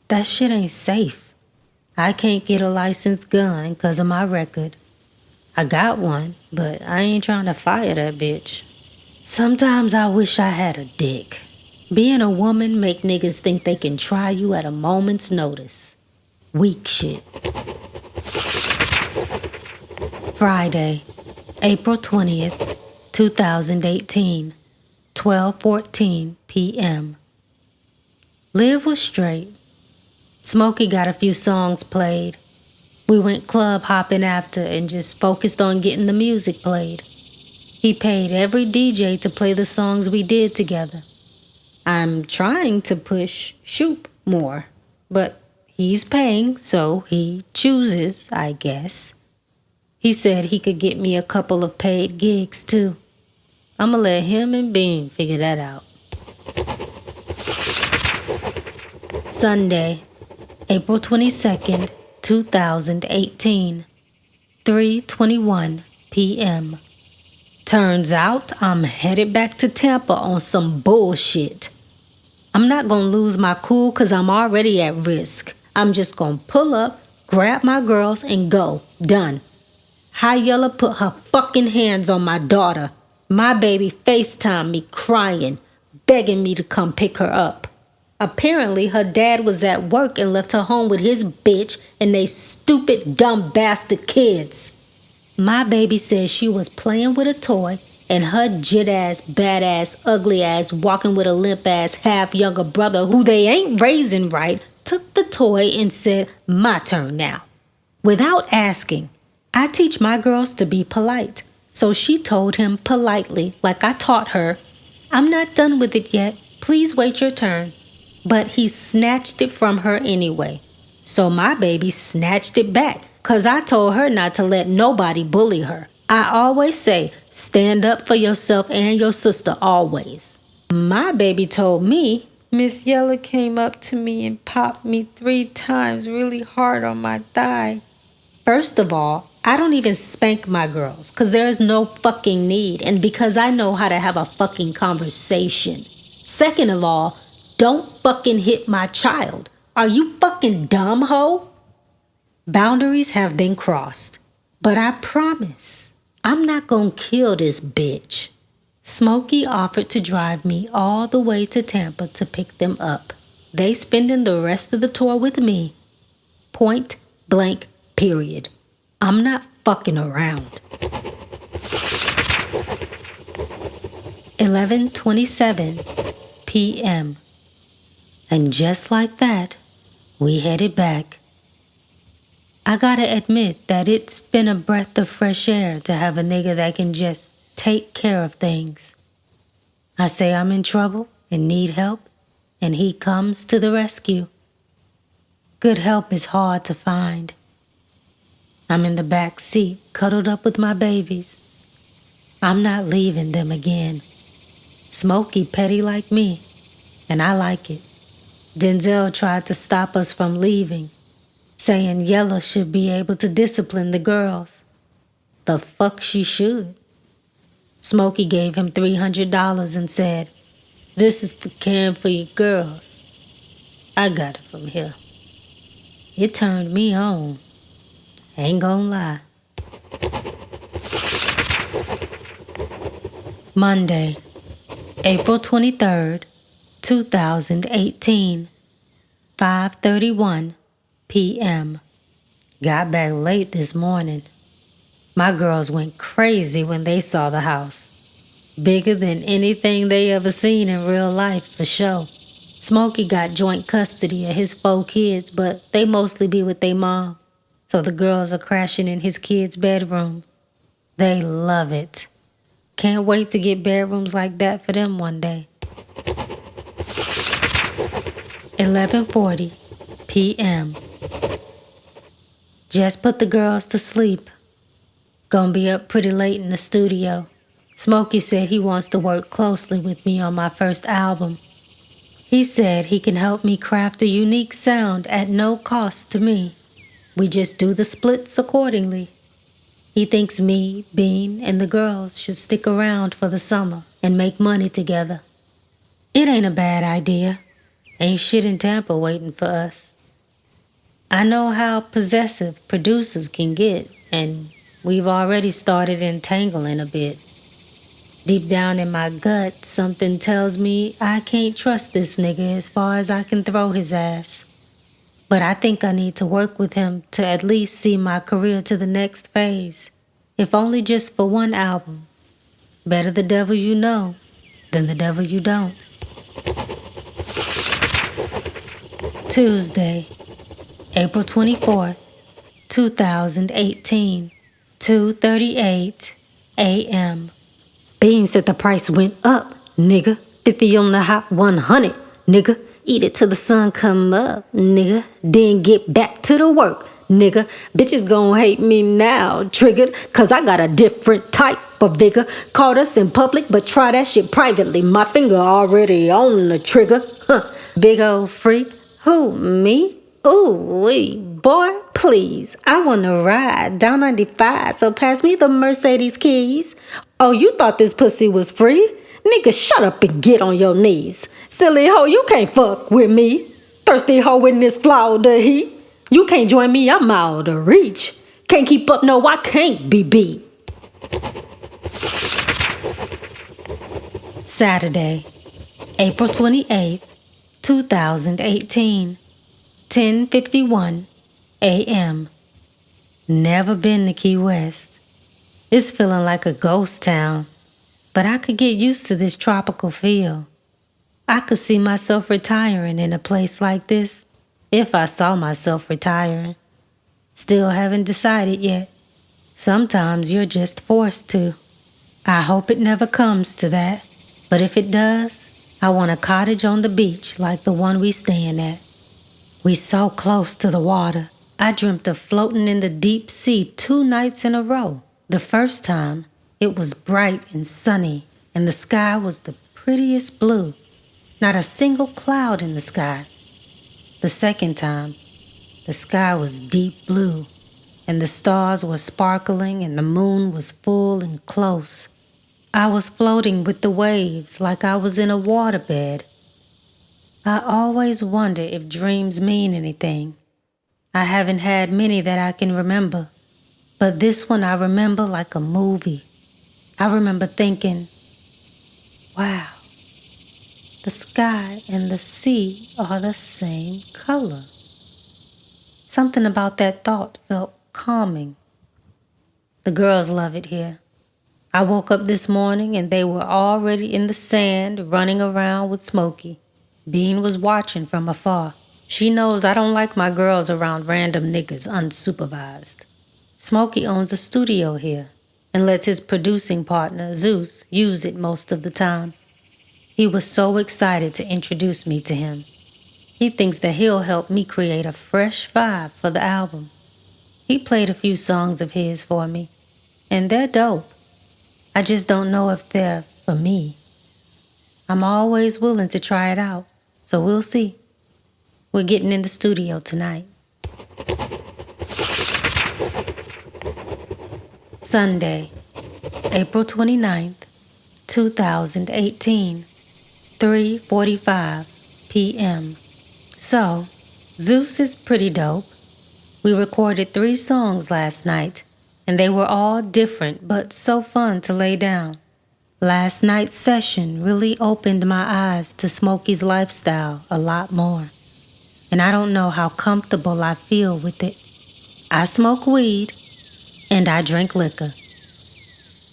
Speaker 1: that shit ain't safe. I can't get a licensed gun because of my record. I got one, but I ain't trying to fire that bitch. Sometimes I wish I had a dick. Being a woman make niggas think they can try you at a moment's notice. Weak shit. Friday, April 20th, 2018, 12:14 p.m. Liv was straight. Smokey got a few songs played. We went club hopping after and just focused on getting the music played. He paid every DJ to play the songs we did together. I'm trying to push Shoop more, but he's paying, so he chooses, I guess. He said he could get me a couple of paid gigs, too. I'ma let him and Bean figure that out. Sunday, April 22nd, 2018, 3:21 p.m. Turns out I'm headed back to Tampa on some bullshit. I'm not gonna lose my cool because I'm already at risk. I'm just gonna pull up, grab my girls, and go. Done. High Yella put her fucking hands on my daughter. My baby FaceTimed me crying, begging me to come pick her up. Apparently, her dad was at work and left her home with his bitch and they stupid, dumb bastard kids. My baby said she was playing with a toy and her jit-ass, badass, ugly-ass, walking with a limp-ass half-younger brother who they ain't raising right took the toy and said, "My turn now." Without asking, I teach my girls to be polite. So she told him politely, like I taught her, "I'm not done with it yet. Please wait your turn." But he snatched it from her anyway. So my baby snatched it back, 'cause I told her not to let nobody bully her. I always say, stand up for yourself and your sister always. My baby told me, "Miss Yella came up to me and popped me 3 times really hard on my thigh." First of all, I don't even spank my girls, 'cause there's no fucking need, and because I know how to have a fucking conversation. Second of all, don't fucking hit my child. Are you fucking dumb, ho? Boundaries have been crossed. But I promise, I'm not gonna kill this bitch. Smokey offered to drive me all the way to Tampa to pick them up. They spending the rest of the tour with me. Point blank, period. I'm not fucking around. 11:27 p.m. And just like that, we headed back. I gotta admit that it's been a breath of fresh air to have a nigga that can just take care of things. I say I'm in trouble and need help, and he comes to the rescue. Good help is hard to find. I'm in the back seat, cuddled up with my babies. I'm not leaving them again. Smokey petty like me, and I like it. Denzel tried to stop us from leaving, saying Yella should be able to discipline the girls. The fuck she should. Smokey gave him $300 and said, "This is for caring for your girls." I got it from here. It turned me on. Ain't gonna lie. Monday, April 23rd, 2018, 5:31 p.m. Got back late this morning. My girls went crazy when they saw the house. Bigger than anything they ever seen in real life, for sure. Smokey got joint custody of his 4 kids, but they mostly be with their mom. So the girls are crashing in his kids' bedroom. They love it. Can't wait to get bedrooms like that for them one day. 11:40 p.m. Just put the girls to sleep. Gonna be up pretty late in the studio. Smokey said he wants to work closely with me on my first album. He said he can help me craft a unique sound at no cost to me. We just do the splits accordingly. He thinks me, Bean, and the girls should stick around for the summer and make money together. It ain't a bad idea. Ain't shit in Tampa waiting for us. I know how possessive producers can get, and we've already started entangling a bit. Deep down in my gut, something tells me I can't trust this nigga as far as I can throw his ass. But I think I need to work with him to at least see my career to the next phase, if only just for one album. Better the devil you know than the devil you don't. Tuesday, April 24th, 2018, 2:38 a.m. Bean said the price went up, nigga. 50 on the hot 100, nigga. Eat it till the sun come up, nigga. Then get back to the work, nigga. Bitches gon' hate me now, triggered, cause I got a different type of vigor. Caught us in public, but try that shit privately. My finger already on the trigger. Big old freak. Who, me? Ooh, wee, boy, please. I wanna ride down 95, so pass me the Mercedes keys. Oh, you thought this pussy was free? Nigga, shut up and get on your knees. Silly hoe, you can't fuck with me. Thirsty hoe in this Flawda heat. You can't join me, I'm out of reach. Can't keep up, no, I can't be beat. Saturday, April 28th, 2018, 10:51 a.m. Never been to Key West. It's feeling like a ghost town, but I could get used to this tropical feel. I could see myself retiring in a place like this, if I saw myself retiring. Still haven't decided yet. Sometimes you're just forced to. I hope it never comes to that, but if it does, I want a cottage on the beach like the one we staying at. We so close to the water. I dreamt of floating in the deep sea 2 nights in a row. The first time, it was bright and sunny, and the sky was the prettiest blue. Not a single cloud in the sky. The second time, the sky was deep blue, and the stars were sparkling, and the moon was full and close. I was floating with the waves like I was in a waterbed. I always wonder if dreams mean anything. I haven't had many that I can remember, but this one I remember like a movie. I remember thinking, wow, the sky and the sea are the same color. Something about that thought felt calming. The girls love it here. I woke up this morning and they were already in the sand running around with Smokey. Bean was watching from afar. She knows I don't like my girls around random niggas unsupervised. Smokey owns a studio here and lets his producing partner, Zeus, use it most of the time. He was so excited to introduce me to him. He thinks that he'll help me create a fresh vibe for the album. He played a few songs of his for me, and they're dope. I just don't know if they're for me. I'm always willing to try it out, so we'll see. We're getting in the studio tonight. Sunday, April 29th, 2018, 3:45 p.m. So, Zeus is pretty dope. We recorded 3 songs last night, and they were all different but so fun to lay down. Last night's session really opened my eyes to Smokey's lifestyle a lot more. And I don't know how comfortable I feel with it. I smoke weed and I drink liquor.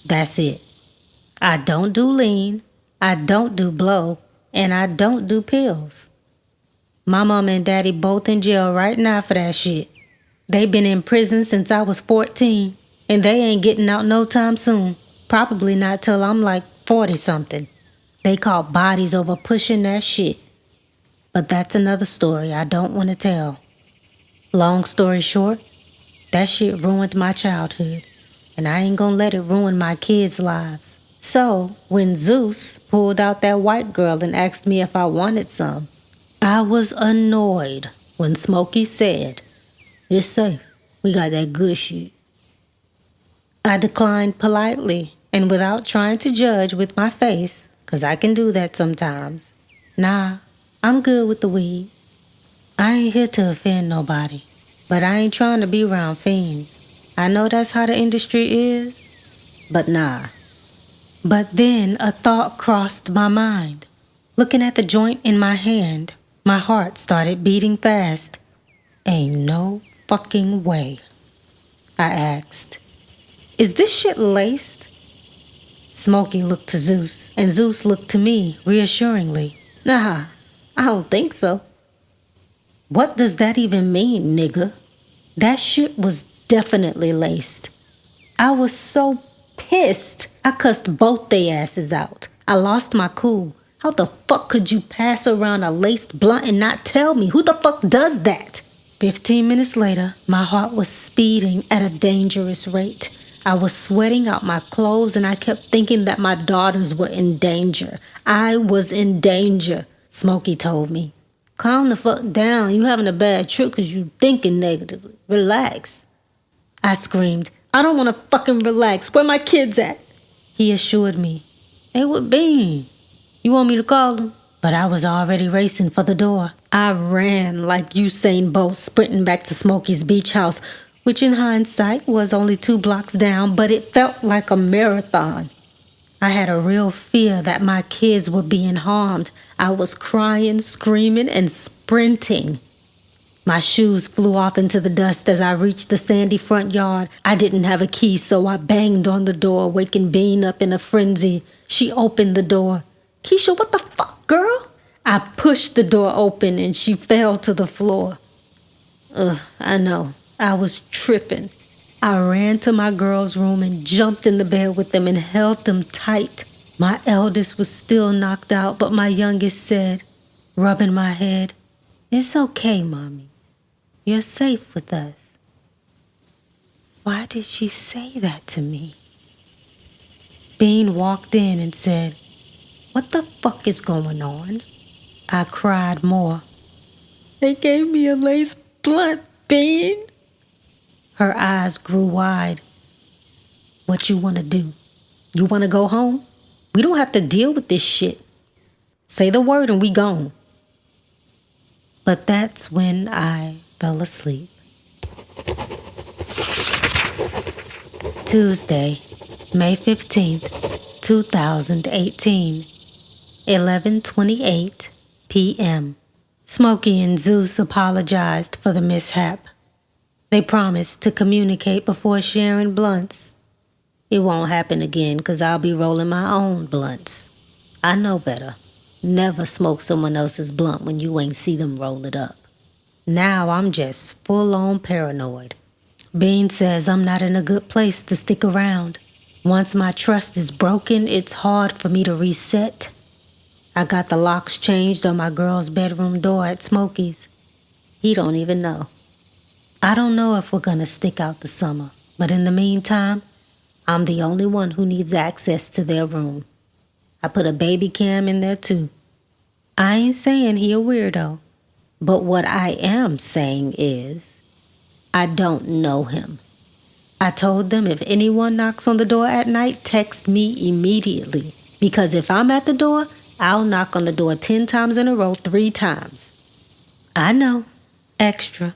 Speaker 1: That's it. I don't do lean, I don't do blow, and I don't do pills. My mom and daddy both in jail right now for that shit. They been in prison since I was 14, and they ain't getting out no time soon. Probably not till I'm like 40-something. They caught bodies over pushing that shit. But that's another story I don't want to tell. Long story short, that shit ruined my childhood, and I ain't gonna let it ruin my kids' lives. So, when Zeus pulled out that white girl and asked me if I wanted some, I was annoyed when Smokey said, "It's safe. We got that good shit." I declined politely and without trying to judge with my face, 'cause I can do that sometimes. Nah, I'm good with the weed. I ain't here to offend nobody, but I ain't trying to be around fiends. I know that's how the industry is, but nah. But then a thought crossed my mind. Looking at the joint in my hand, my heart started beating fast. Ain't no fucking way. I asked, "Is this shit laced?" Smokey looked to Zeus, and Zeus looked to me reassuringly. Nah, I don't think so. What does that even mean, nigga? That shit was definitely laced. I was so pissed. I cussed both they asses out. I lost my cool. How the fuck could you pass around a laced blunt and not tell me? Who the fuck does that? 15 minutes later, my heart was speeding at a dangerous rate. I was sweating out my clothes and I kept thinking that my daughters were in danger. I was in danger, Smokey told me. Calm the fuck down. You having a bad trip 'cause you thinking negatively. Relax. I screamed, "I don't want to fucking relax. Where my kids at?" He assured me, "They with Bean. You want me to call them?" But I was already racing for the door. I ran like Usain Bolt sprinting back to Smokey's beach house, which in hindsight was only 2 blocks down, but it felt like a marathon. I had a real fear that my kids were being harmed. I was crying, screaming, and sprinting. My shoes flew off into the dust as I reached the sandy front yard. I didn't have a key, so I banged on the door, waking Bean up in a frenzy. She opened the door. "Keysha, what the fuck, girl?" I pushed the door open and she fell to the floor. I know. I was tripping. I ran to my girls' room and jumped in the bed with them and held them tight. My eldest was still knocked out, but my youngest said, rubbing my head, "It's okay, Mommy. You're safe with us." Why did she say that to me? Bean walked in and said, "What the fuck is going on?" I cried more. "They gave me a lace blunt, Bean." Her eyes grew wide. "What you want to do? You want to go home? We don't have to deal with this shit. Say the word and we gone." But that's when I fell asleep. Tuesday, May 15th, 2018, 11:28 p.m. Smokey and Zeus apologized for the mishap. They promised to communicate before sharing blunts. It won't happen again because I'll be rolling my own blunts. I know better. Never smoke someone else's blunt when you ain't see them roll it up. Now I'm just full-on paranoid. Bean says I'm not in a good place to stick around. Once my trust is broken, it's hard for me to reset. I got the locks changed on my girl's bedroom door at Smokey's. He don't even know. I don't know if we're gonna stick out the summer, but in the meantime, I'm the only one who needs access to their room. I put a baby cam in there too. I ain't saying he a weirdo, but what I am saying is, I don't know him. I told them if anyone knocks on the door at night, text me immediately. Because if I'm at the door, I'll knock on the door 10 times in a row, 3 times. I know, extra.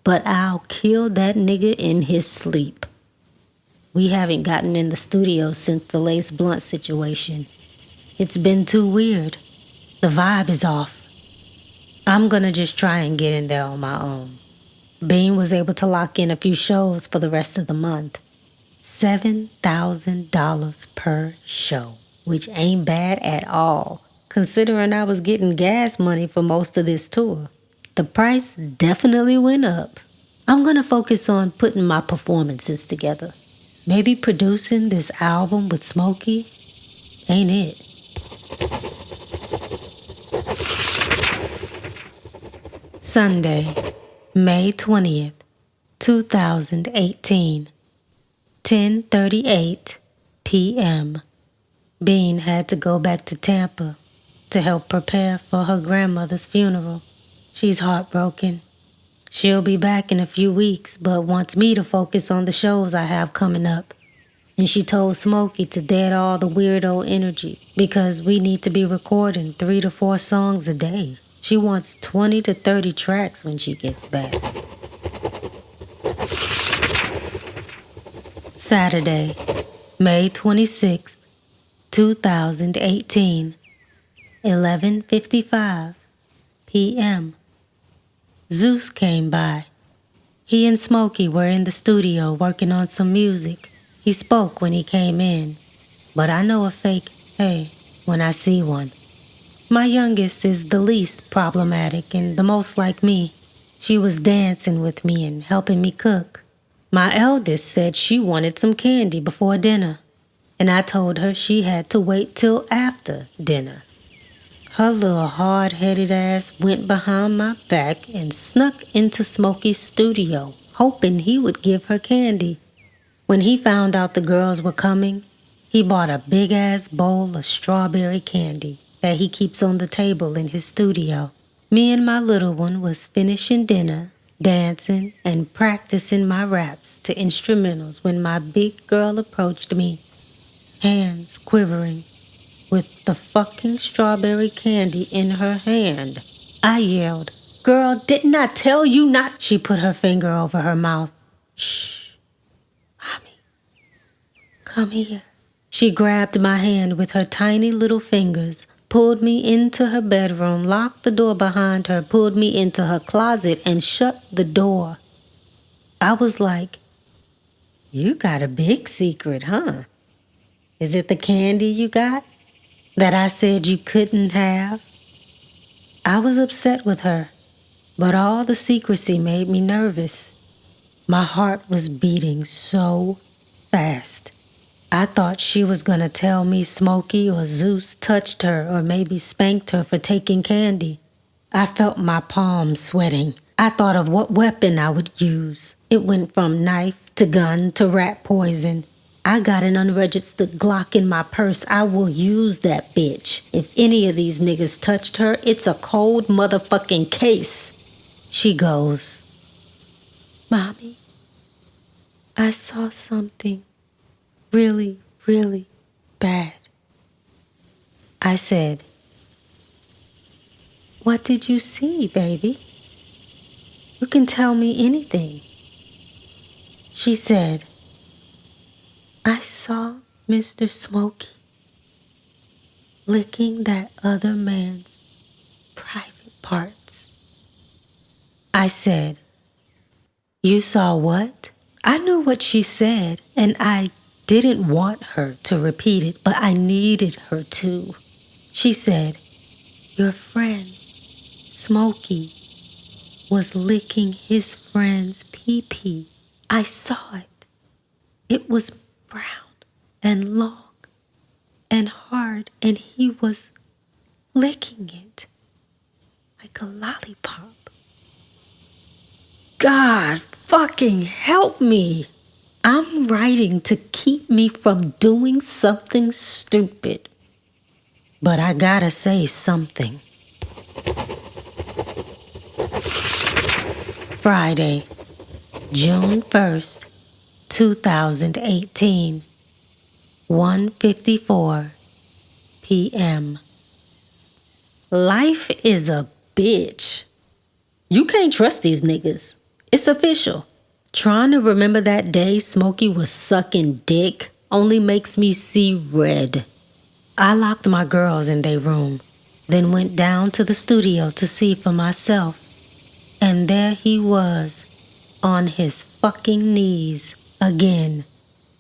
Speaker 1: But I'll kill that nigga in his sleep. We haven't gotten in the studio since the Lace Blunt situation. It's been too weird. The vibe is off. I'm gonna just try and get in there on my own. Bean was able to lock in a few shows for the rest of the month. $7,000 per show, which ain't bad at all, considering I was getting gas money for most of this tour. The price definitely went up. I'm gonna focus on putting my performances together. Maybe producing this album with Smokey ain't it. Sunday, May 20th, 2018, 10:38 p.m. Bean had to go back to Tampa to help prepare for her grandmother's funeral. She's heartbroken. She'll be back in a few weeks, but wants me to focus on the shows I have coming up. And she told Smokey to dead all the weirdo energy because we need to be recording 3 to 4 songs a day. She wants 20 to 30 tracks when she gets back. Saturday, May 26th, 2018, 11:55 p.m. Zeus came by. He and Smokey were in the studio working on some music. He spoke when he came in, but I know a fake hey when I see one. My youngest is the least problematic and the most like me. She was dancing with me and helping me cook. My eldest said she wanted some candy before dinner, and I told her she had to wait till after dinner. Her little hard-headed ass went behind my back and snuck into Smokey's studio, hoping he would give her candy. When he found out the girls were coming, he bought a big-ass bowl of strawberry candy that he keeps on the table in his studio. Me and my little one was finishing dinner, dancing, and practicing my raps to instrumentals when my big girl approached me, hands quivering, with the fucking strawberry candy in her hand. I yelled, "Girl, didn't I tell you not?" She put her finger over her mouth. "Shh, Mommy, come here." She grabbed my hand with her tiny little fingers, pulled me into her bedroom, locked the door behind her, pulled me into her closet, and shut the door. I was like, "You got a big secret, huh? Is it the candy you got that I said you couldn't have?" I was upset with her, but all the secrecy made me nervous. My heart was beating so fast. I thought she was gonna tell me Smokey or Zeus touched her or maybe spanked her for taking candy. I felt my palms sweating. I thought of what weapon I would use. It went from knife to gun to rat poison. I got an unregistered Glock in my purse. I will use that bitch. If any of these niggas touched her, it's a cold motherfucking case. She goes, "Mommy, I saw something really, really bad." I said, "What did you see, baby? You can tell me anything." She said, "I saw Mr. Smokey licking that other man's private parts." I said, "You saw what?" I knew what she said, and I didn't want her to repeat it, but I needed her to. She said, "Your friend, Smokey, was licking his friend's pee-pee. I saw it. It was brown and long and hard, and he was licking it like a lollipop." God fucking help me. I'm writing to keep me from doing something stupid, but I gotta say something. Friday, June 1st, 2018, 1:54 p.m. Life is a bitch. You can't trust these niggas. It's official. Trying to remember that day Smokey was sucking dick only makes me see red. I locked my girls in their room, then went down to the studio to see for myself. And there he was, on his fucking knees again.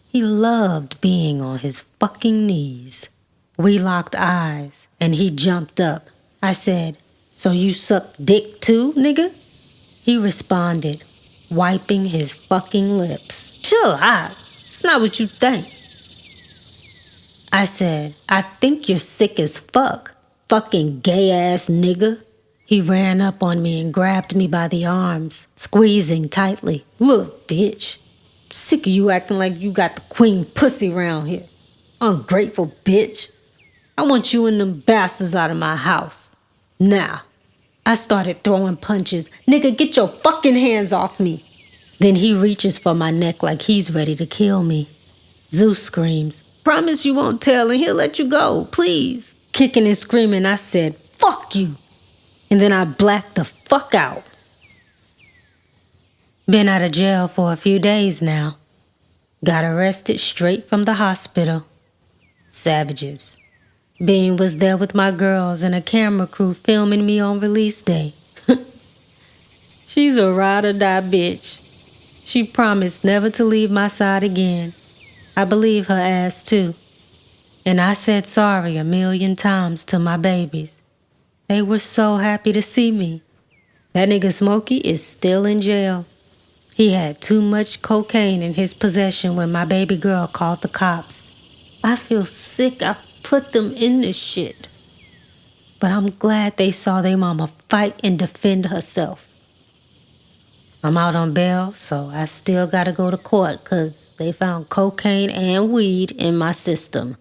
Speaker 1: He loved being on his fucking knees. We locked eyes, and he jumped up. I said, "So you suck dick too, nigga?" He responded, wiping his fucking lips. "Chill out. It's not what you think." I said, "I think you're sick as fuck, fucking gay-ass nigga." He ran up on me and grabbed me by the arms, squeezing tightly. "Look, bitch, I'm sick of you acting like you got the queen pussy around here. Ungrateful bitch. I want you and them bastards out of my house. Now." I started throwing punches. "Nigga, get your fucking hands off me." Then he reaches for my neck like he's ready to kill me. Zeus screams, "Promise you won't tell and he'll let you go, please." Kicking and screaming, I said, "Fuck you." And then I blacked the fuck out. Been out of jail for a few days now. Got arrested straight from the hospital. Savages. Bean was there with my girls and a camera crew filming me on release day. She's a ride or die bitch. She promised never to leave my side again. I believe her ass too. And I said sorry 1,000,000 times to my babies. They were so happy to see me. That nigga Smokey is still in jail. He had too much cocaine in his possession when my baby girl called the cops. I feel sick I put them in this shit. But I'm glad they saw their mama fight and defend herself. I'm out on bail, so I still gotta go to court 'cause they found cocaine and weed in my system.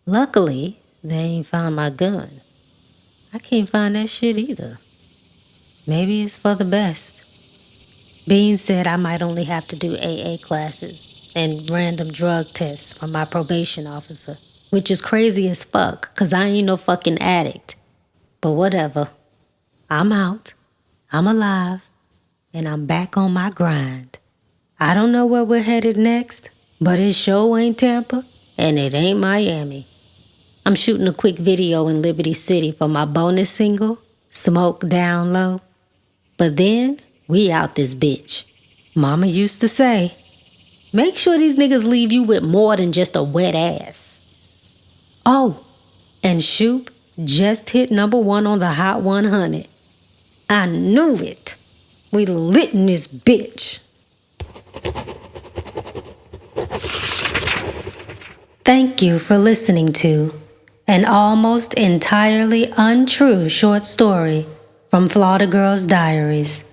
Speaker 1: Luckily, they ain't found my gun. I can't find that shit either. Maybe it's for the best. Bean said I might only have to do AA classes and random drug tests from my probation officer, which is crazy as fuck, 'cause I ain't no fucking addict. But whatever. I'm out, I'm alive, and I'm back on my grind. I don't know where we're headed next, but it sure ain't Tampa, and it ain't Miami. I'm shooting a quick video in Liberty City for my bonus single, Smoke Down Low. But then, we out this bitch. Mama used to say, make sure these niggas leave you with more than just a wet ass. Oh, and Shoop just hit #1 on the Hot 100. I knew it. We lit in this bitch. Thank you for listening to an almost entirely untrue short story from Flawda Girls Diaries.